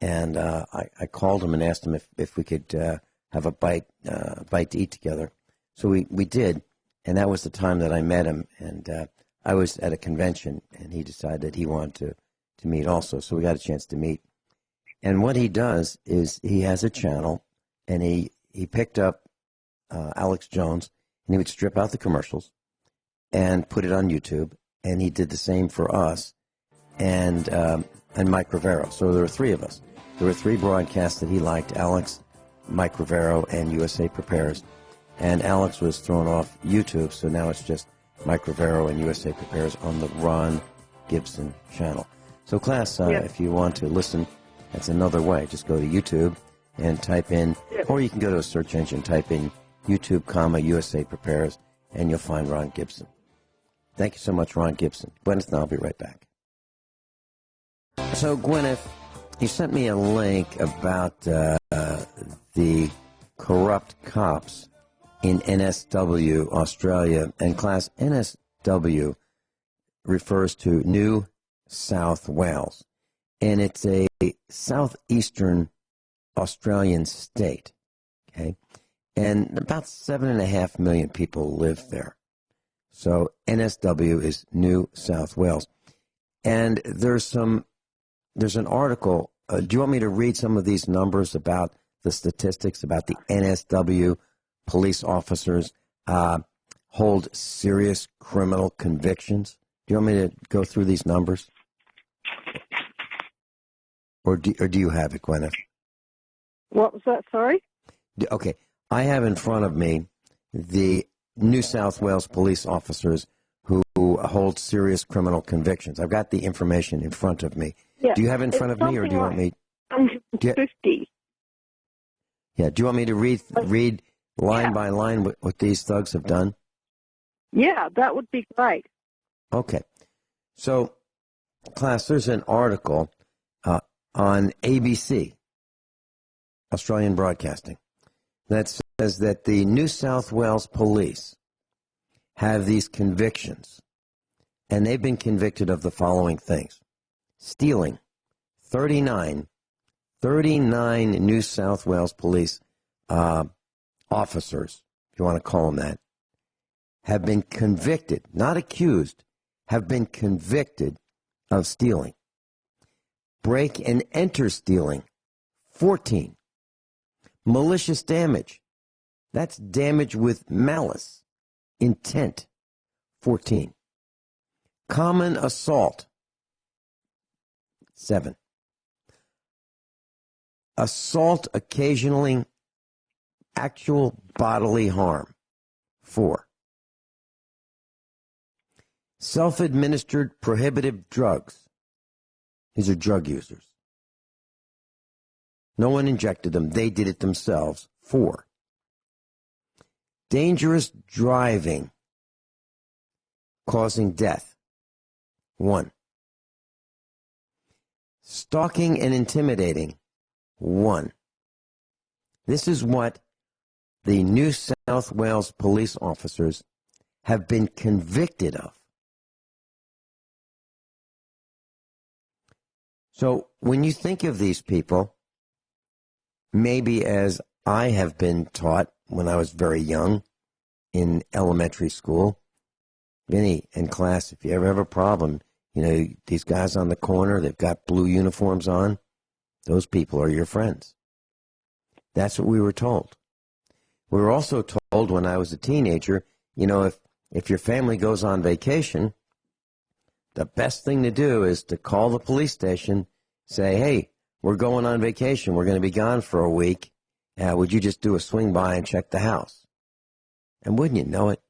And I called him and asked him if we could have a bite to eat together. So we did. And that was the time that I met him. And I was at a convention, and he decided that he wanted to meet also. So we got a chance to meet. And what he does is he has a channel, and he picked up Alex Jones, and he would strip out the commercials and put it on YouTube. And he did the same for us and Mike Rivero. So there were three of us. There were three broadcasts that he liked: Alex, Mike Rivero, and USA Prepares. And Alex was thrown off YouTube, so now it's just Mike Rivero and USA Prepares on the Ron Gibson channel. So, class, if you want to listen, that's another way. Just go to YouTube and type in, or you can go to a search engine, type in YouTube, USA Prepares, and you'll find Ron Gibson. Thank you so much, Ron Gibson. Gwyneth and I'll be right back. So, Gwyneth, you sent me a link about the corrupt cops in NSW, Australia. And class, NSW refers to New South Wales. And it's a southeastern Australian state. Okay? And about 7.5 million people live there. So NSW is New South Wales. And there's an article. Do you want me to read some of these numbers about the statistics about the NSW police officers hold serious criminal convictions? Do you want me to go through these numbers? Or do you have it, Gwyneth? What was that, sorry? Okay. I have in front of me the New South Wales police officers who hold serious criminal convictions. I've got the information in front of me. Yeah, do you have it in front of me, or do you want me? 150. Yeah. Do you want me to read line by line what these thugs have done? Yeah, that would be great. Okay. So, class, there's an article on ABC, Australian Broadcasting, that says that the New South Wales police have these convictions, and they've been convicted of the following things: stealing. 39 New South Wales police officers, if you want to call them that, have been convicted, not accused, have been convicted of stealing. Break and enter stealing, 14. Malicious damage, that's damage with malice, intent, 14. Common assault, 7. Assault occasioning actual bodily harm, 4. Self-administered prohibitive drugs. These are drug users. No one injected them. They did it themselves, 4. Dangerous driving causing death, 1. Stalking and intimidating, 1. This is what the New South Wales police officers have been convicted of. So when you think of these people, maybe as I have been taught when I was very young in elementary school, Vinny, in class, if you ever have a problem, you know, these guys on the corner, they've got blue uniforms on, those people are your friends. That's what we were told. We were also told when I was a teenager, you know, if your family goes on vacation, the best thing to do is to call the police station, say, hey, we're going on vacation. We're going to be gone for a week. Would you just do a swing by and check the house? And wouldn't you know it?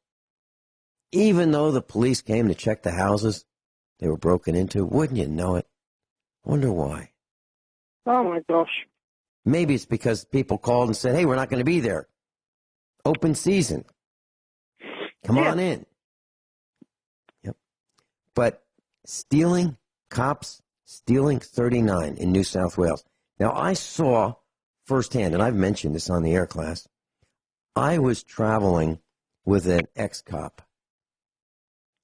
Even though the police came to check the houses they were broken into, wouldn't you know it? Wonder why. Oh, my gosh. Maybe it's because people called and said, hey, we're not going to be there. Open season. Come on in. Yep. But cops stealing 39 in New South Wales. Now, I saw firsthand, and I've mentioned this on the air class, I was traveling with an ex-cop.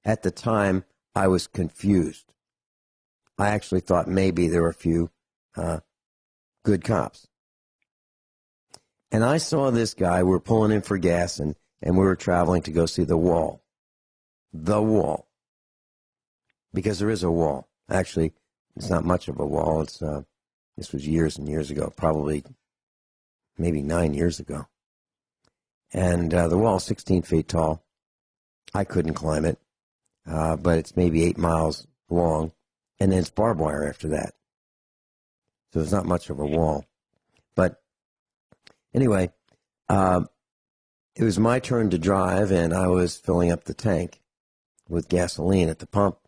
At the time, I was confused. I actually thought maybe there were a few good cops. And I saw this guy, we were pulling in for gas, and we were traveling to go see the wall. The wall. Because there is a wall. Actually, it's not much of a wall. It's this was years and years ago, probably maybe 9 years ago. And the wall is 16 feet tall. I couldn't climb it, but it's maybe 8 miles long, and then it's barbed wire after that. So there's not much of a wall. But anyway, it was my turn to drive, and I was filling up the tank with gasoline at the pump,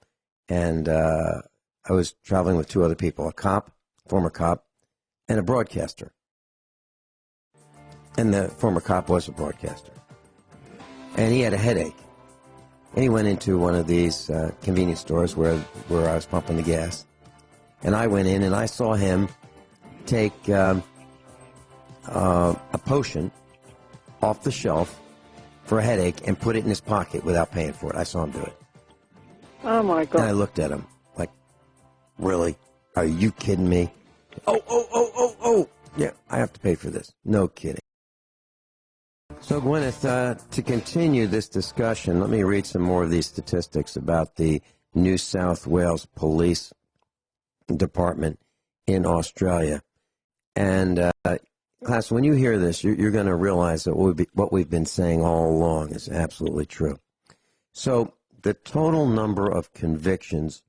and I was traveling with two other people, a cop, former cop, and a broadcaster. And the former cop was a broadcaster. And he had a headache. And he went into one of these convenience stores where I was pumping the gas. And I went in and I saw him take a potion off the shelf for a headache and put it in his pocket without paying for it. I saw him do it. Oh, my God. And I looked at him like, really? Are you kidding me? Oh. Yeah, I have to pay for this. No kidding. So, Guineith, to continue this discussion, let me read some more of these statistics about the New South Wales Police Department in Australia. And, class, when you hear this, you're going to realize that what we've been saying all along is absolutely true. So, the total number of convictions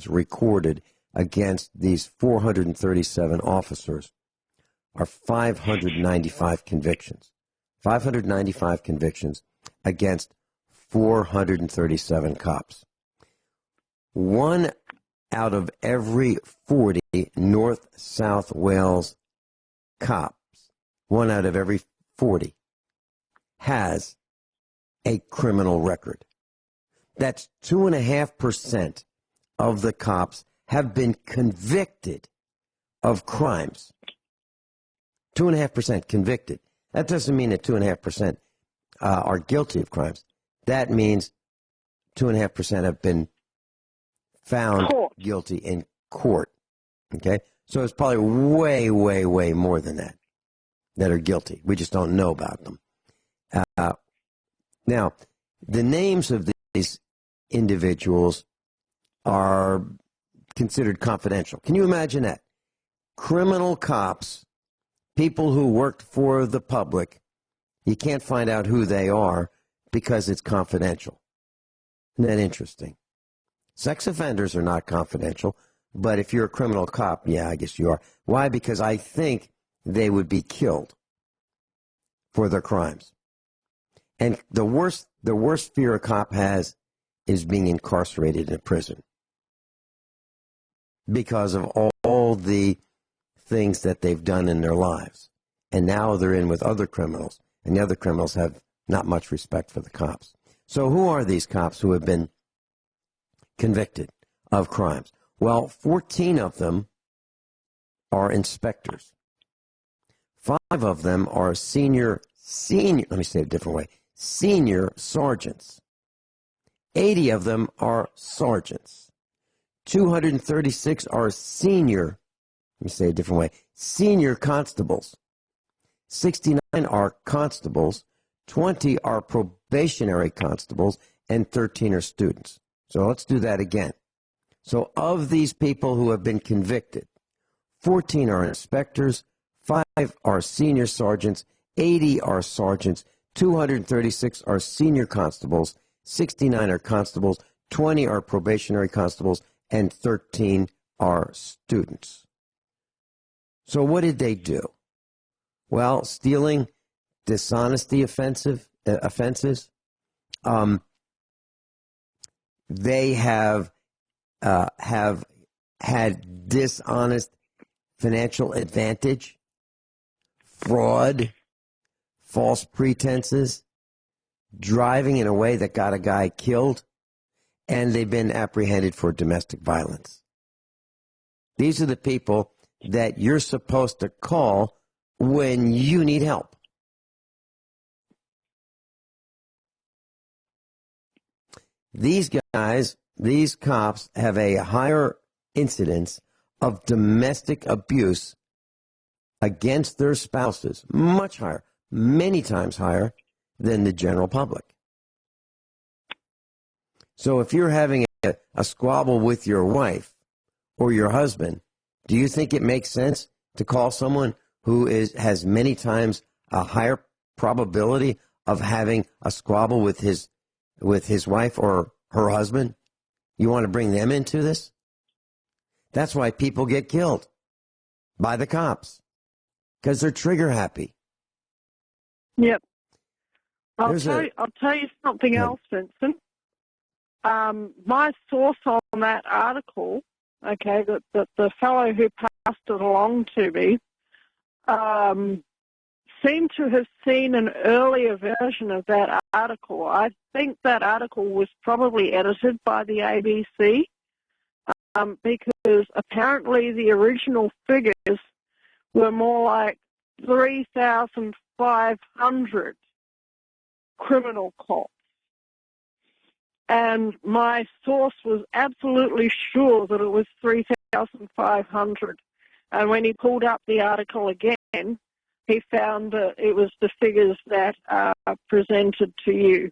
recorded against these 437 officers are 595 convictions. 595 convictions against 437 cops. 1 out of every 40 North South Wales cops, 1 out of every 40, has a criminal record. That's 2.5% of the cops have been convicted of crimes. 2.5% convicted. That doesn't mean that 2.5% are guilty of crimes. That means 2.5% have been found guilty in court. Okay? So it's probably way more than that are guilty. We just don't know about them. Now, the names of these individuals are considered confidential. Can you imagine that? Criminal cops, people who worked for the public, you can't find out who they are because it's confidential. Isn't that interesting? Sex offenders are not confidential, but if you're a criminal cop, yeah, I guess you are. Why? Because I think they would be killed for their crimes. And the worst fear a cop has is being incarcerated in a prison because of all the things that they've done in their lives. And now they're in with other criminals, and the other criminals have not much respect for the cops. So who are these cops who have been convicted of crimes? Well, 14 of them are inspectors. 5 of them are senior, let me say it a different way, senior sergeants. 80 of them are sergeants. 236 are senior, let me say it a different way, senior constables. 69 are constables. 20 are probationary constables, and 13 are students. So let's do that again. So of these people who have been convicted, 14 are inspectors, 5 are senior sergeants, 80 are sergeants, 236 are senior constables, 69 are constables, 20 are probationary constables, and 13 are students. So what did they do? Well, stealing, dishonesty offenses. They have had dishonest financial advantage, fraud, false pretenses, driving in a way that got a guy killed, and they've been apprehended for domestic violence. These are the people that you're supposed to call when you need help. These guys, these cops, have a higher incidence of domestic abuse against their spouses, much higher, many times higher than the general public. So if you're having a squabble with your wife or your husband, do you think it makes sense to call someone who has many times a higher probability of having a squabble with his wife or her husband? You want to bring them into this? That's why people get killed by the cops, because they're trigger happy. Yep. I'll tell you something else, Vincent. My source on that article, okay, the fellow who passed it along to me, seemed to have seen an earlier version of that article. I think that article was probably edited by the ABC, because apparently the original figures were more like 3,500 criminal cops. And my source was absolutely sure that it was 3,500. And when he pulled up the article again, he found that it was the figures that are presented to you,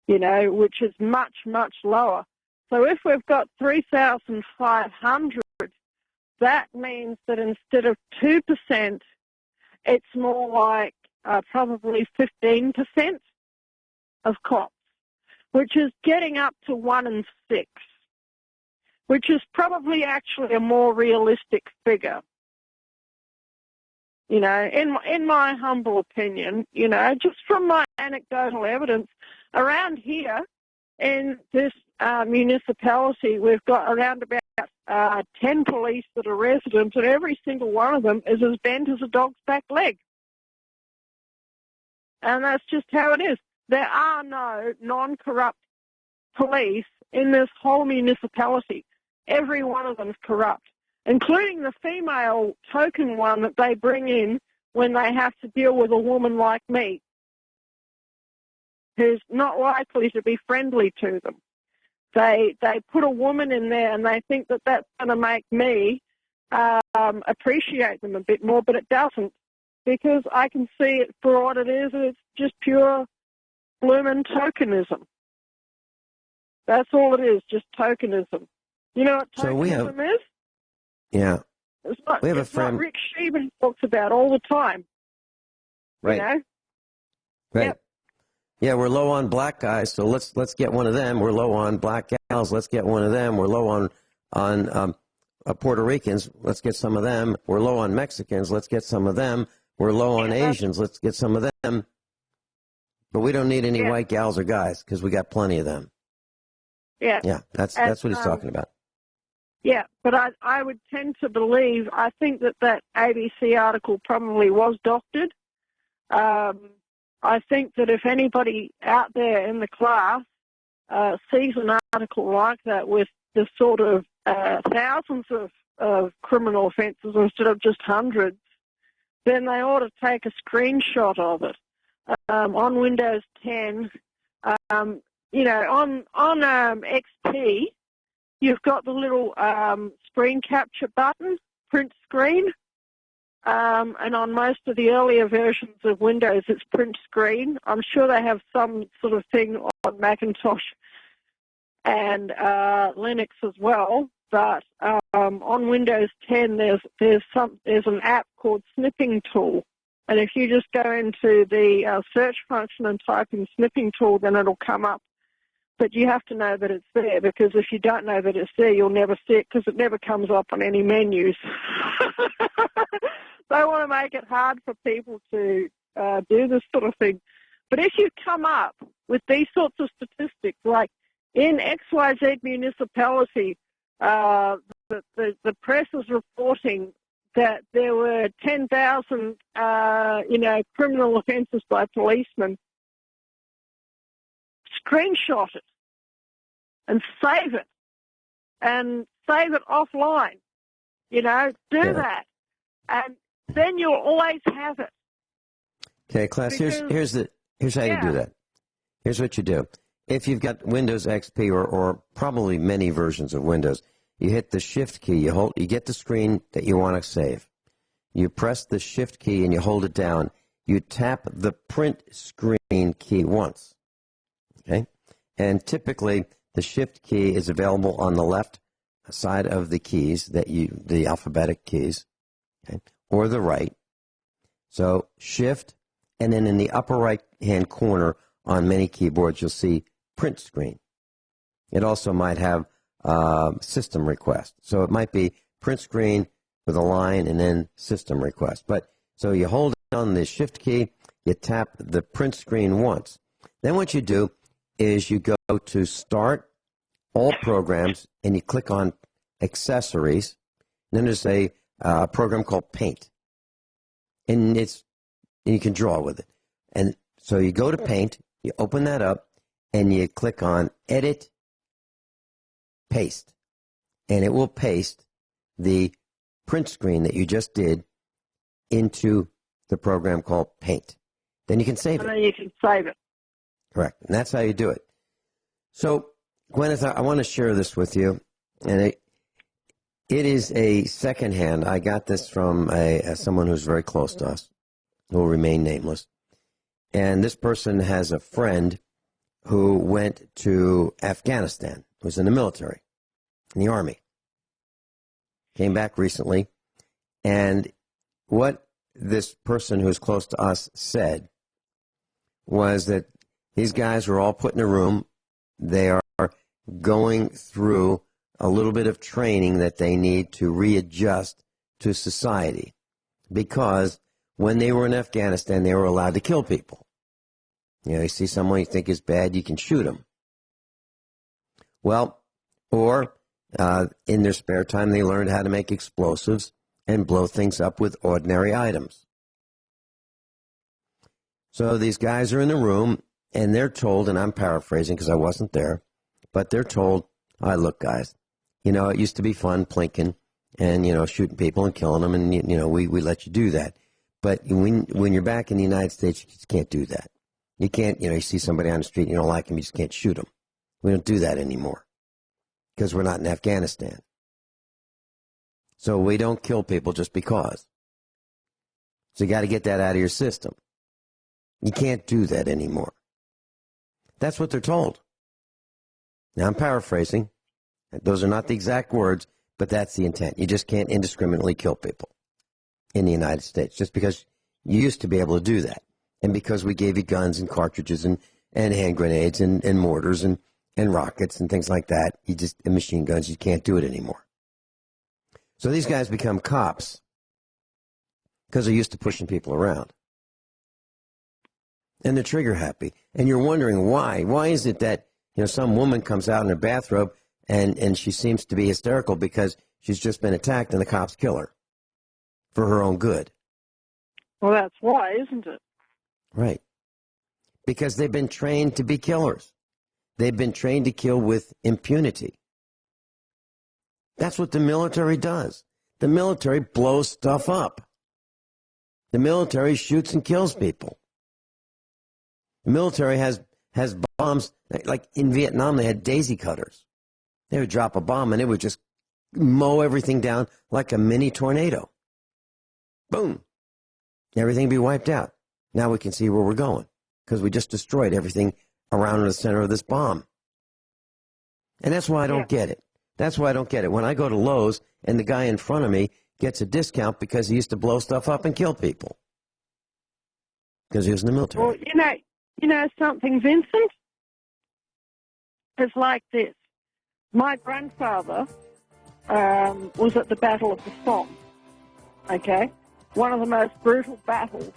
which is much, much lower. So if we've got 3,500, that means that instead of 2%, it's more like probably 15% of cops, which is getting up to 1 in 6, which is probably actually a more realistic figure. In my humble opinion, just from my anecdotal evidence, around here in this municipality, we've got around about 10 police that are residents, and every single one of them is as bent as a dog's back leg. And that's just how it is. There are no non-corrupt police in this whole municipality. Every one of them is corrupt, including the female token one that they bring in when they have to deal with a woman like me, who's not likely to be friendly to them. They put a woman in there and they think that that's going to make me appreciate them a bit more, but it doesn't, because I can see it for what it is, and it's just pure bloomin' tokenism. That's all it is, just tokenism. You know what tokenism is? Yeah. We have a friend. What Rick Shealy talks about all the time. Right. Right. Yep. Yeah, we're low on black guys, so let's get one of them. We're low on black gals. Let's get one of them. We're low on Puerto Ricans. Let's get some of them. We're low on Mexicans. Let's get some of them. We're low on Asians. Let's get some of them. But we don't need any white gals or guys, because we got plenty of them. Yeah. Yeah, that's what he's talking about. Yeah, but I would tend to believe, I think that ABC article probably was doctored. I think that if anybody out there in the class sees an article like that with the sort of thousands of criminal offences instead of just hundreds, then they ought to take a screenshot of it. On Windows 10, on XP, you've got the little screen capture button, print screen, and on most of the earlier versions of Windows, it's print screen. I'm sure they have some sort of thing on Macintosh and Linux as well, but on Windows 10, there's an app called Snipping Tool. And if you just go into the search function and type in Snipping Tool, then it'll come up. But you have to know that it's there, because if you don't know that it's there, you'll never see it, because it never comes up on any menus. They want to make it hard for people to do this sort of thing. But if you come up with these sorts of statistics, like in XYZ municipality, the press is reporting that there were 10,000, criminal offences by policemen. Screenshot it and save it offline. Do that, and then you'll always have it. Okay, class. Here's how you do that. Here's what you do. If you've got Windows XP or probably many versions of Windows, you hit the Shift key, you get the screen that you want to save. You press the Shift key and you hold it down. You tap the Print Screen key once. Okay? And typically, the Shift key is available on the left side of the keys, the alphabetic keys, okay, or the right. So Shift, and then in the upper right-hand corner on many keyboards, you'll see Print Screen. It also might have system request. So it might be print screen with a line and then system request. So you hold down the Shift key, you tap the print screen once. Then what you do is you go to Start, All Programs, and you click on Accessories. Then there's a program called Paint. And you can draw with it. And so you go to Paint, you open that up, and you click on Edit, Paste, and it will paste the print screen that you just did into the program called Paint. Then you can save it. And then you can save it. Correct. And that's how you do it. So, Guineith, I want to share this with you, and it is a secondhand. I got this from someone who's very close to us, who will remain nameless. And this person has a friend who went to Afghanistan, was in the military, in the Army. Came back recently, and what this person who's close to us said was that these guys were all put in a room. They are going through a little bit of training that they need to readjust to society, because when they were in Afghanistan, they were allowed to kill people. You see someone you think is bad, you can shoot them. Well, or in their spare time, they learned how to make explosives and blow things up with ordinary items. So these guys are in the room, and they're told, and I'm paraphrasing because I wasn't there, but they're told, all right, look, guys, it used to be fun plinking and, shooting people and killing them, and, we let you do that. But when you're back in the United States, you just can't do that. You can't, you see somebody on the street, you don't like them, you just can't shoot them. We don't do that anymore because we're not in Afghanistan. So we don't kill people just because. So you got to get that out of your system. You can't do that anymore. That's what they're told. Now, I'm paraphrasing. Those are not the exact words, but that's the intent. You just can't indiscriminately kill people in the United States just because you used to be able to do that. And because we gave you guns and cartridges and hand grenades and mortars and rockets and things like that, and machine guns, you can't do it anymore. So these guys become cops because they're used to pushing people around. And they're trigger happy. And you're wondering why. Why is it that some woman comes out in her bathrobe and she seems to be hysterical because she's just been attacked and the cops kill her for her own good? Well, that's why, isn't it? Right. Because they've been trained to be killers. They've been trained to kill with impunity. That's what the military does. The military blows stuff up. The military shoots and kills people. The military has bombs. Like in Vietnam, they had daisy cutters. They would drop a bomb and it would just mow everything down like a mini tornado. Boom. Everything be wiped out. Now we can see where we're going because we just destroyed everything around the center of this bomb. And that's why I don't get it. That's why I don't get it. When I go to Lowe's and the guy in front of me gets a discount because he used to blow stuff up and kill people because he was in the military. Well, you know something, Vincent? It's like this. My grandfather was at the Battle of the Somme, okay? One of the most brutal battles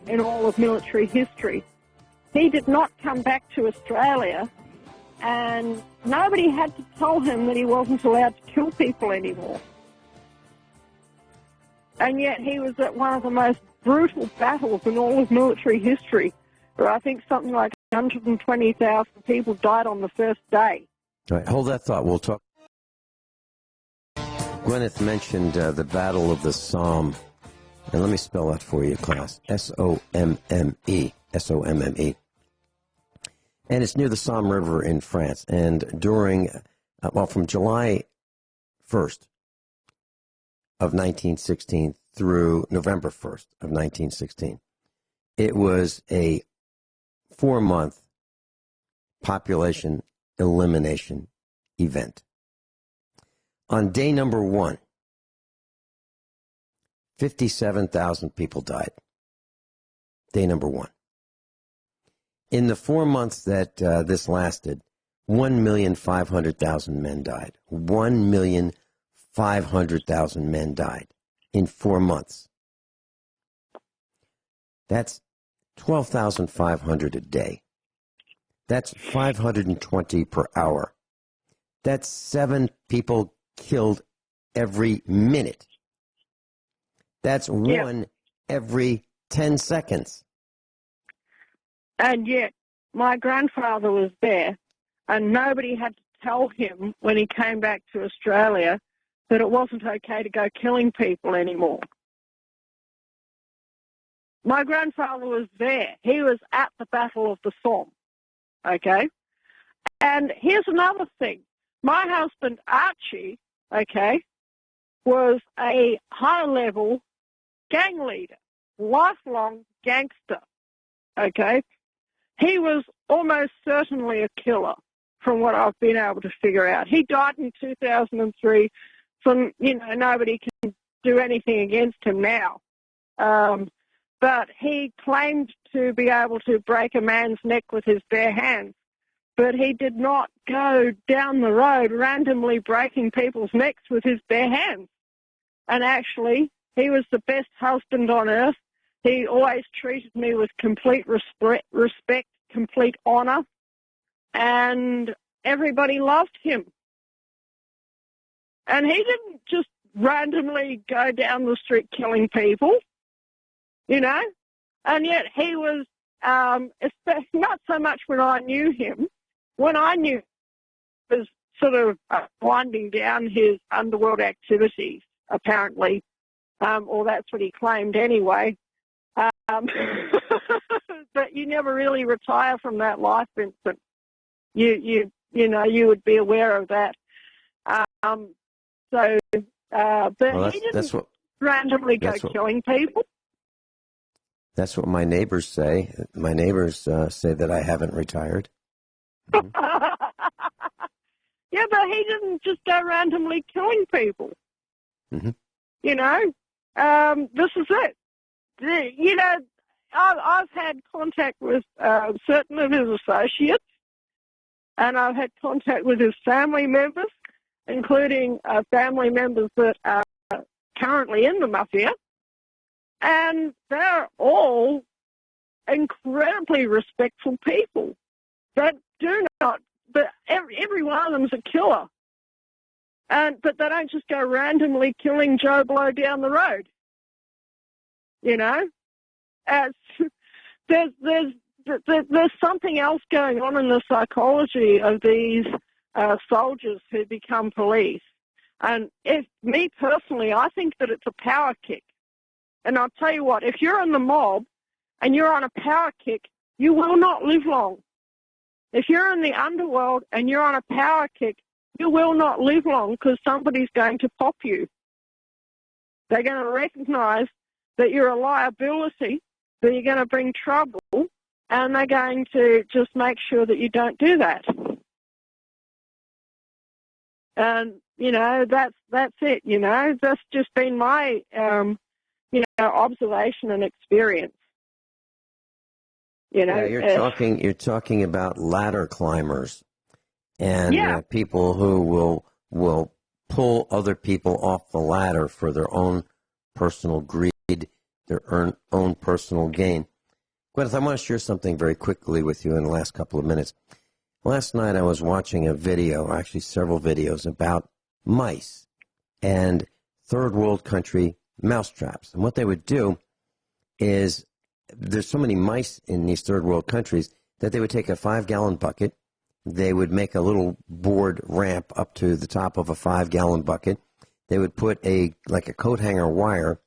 in all of military history. He did not come back to Australia, and nobody had to tell him that he wasn't allowed to kill people anymore. And yet he was at one of the most brutal battles in all of military history, where I think something like 120,000 people died on the first day. All right, hold that thought. We'll talk. Guineith mentioned the Battle of the Somme. And let me spell that for you, class. S-O-M-M-E. S-O-M-M-E. And it's near the Somme River in France. And during, from July 1st of 1916 through November 1st of 1916, it was a 4-month population elimination event. On day number 1, 57,000 people died. Day number 1. In the 4 months that this lasted, 1,500,000 men died. 1,500,000 men died in 4 months. That's 12,500 a day. That's 520 per hour. That's 7 people killed every minute. That's one every 10 seconds. And yet, my grandfather was there, and nobody had to tell him when he came back to Australia that it wasn't okay to go killing people anymore. My grandfather was there. He was at the Battle of the Somme, okay? And here's another thing. My husband, Archie, okay, was a high-level gang leader, lifelong gangster, okay? He was almost certainly a killer, from what I've been able to figure out. He died in 2003, so, nobody can do anything against him now. But he claimed to be able to break a man's neck with his bare hands, but he did not go down the road randomly breaking people's necks with his bare hands. And actually, he was the best husband on earth. He always treated me with complete respect, complete honor, and everybody loved him. And he didn't just randomly go down the street killing people, and yet he was, not so much when I knew him. When I knew him, he was sort of winding down his underworld activities, apparently, or that's what he claimed anyway. But you never really retire from that life, Vincent. You would be aware of that. But he didn't randomly go killing people. That's what my neighbors say. My neighbors say that I haven't retired. Mm-hmm. Yeah, but he didn't just go randomly killing people. Mm-hmm. This is it. I've had contact with certain of his associates, and I've had contact with his family members, including family members that are currently in the mafia, and they're all incredibly respectful people that do not, but every one of them's a killer, but they don't just go randomly killing Joe Blow down the road. There's something else going on in the psychology of these soldiers who become police. And me personally, I think that it's a power kick. And I'll tell you what, if you're in the mob and you're on a power kick, you will not live long. If you're in the underworld and you're on a power kick, you will not live long because somebody's going to pop you. They're going to recognize that you're a liability, that you're going to bring trouble, and they're going to just make sure that you don't do that. And, you know, that's it, you know. That's just been my, you know, observation and experience. You know, yeah, you're talking about ladder climbers and people who will pull other people off the ladder for their own personal greed, their own personal gain. Guineith, I want to share something very quickly with you in the last couple of minutes. Last night I was watching a video, actually several videos, about mice and third world country mousetraps. And what they would do is, there's so many mice in these third world countries that they would take a 5-gallon bucket. They would make a little board ramp up to the top of a 5-gallon bucket. They would put like a coat hanger wire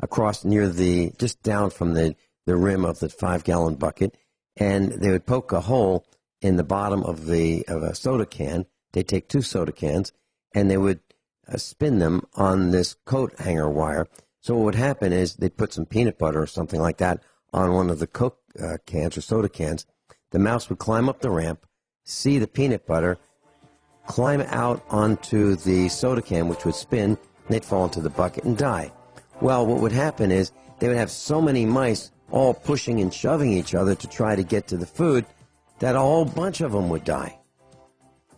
across just down from the rim of the 5-gallon bucket, and they would poke a hole in the bottom of a soda can. They'd take 2 soda cans, and they would spin them on this coat hanger wire. So what would happen is they'd put some peanut butter or something like that on one of the Coke cans or soda cans. The mouse would climb up the ramp, see the peanut butter, climb out onto the soda can, which would spin, and they'd fall into the bucket and die. Well, what would happen is they would have so many mice all pushing and shoving each other to try to get to the food that a whole bunch of them would die.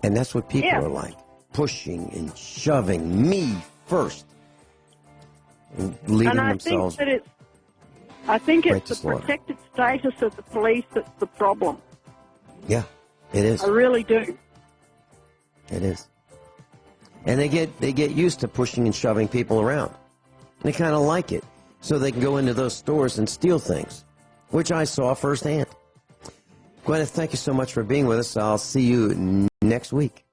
And that's what people are like, pushing and shoving, me first. Leaving themselves. I think it's the protected status of the police that's the problem. Yeah, it is. I really do. It is. And they get used to pushing and shoving people around. And they kind of like it. So they can go into those stores and steal things, which I saw firsthand. Guineith, thank you so much for being with us. I'll see you next week.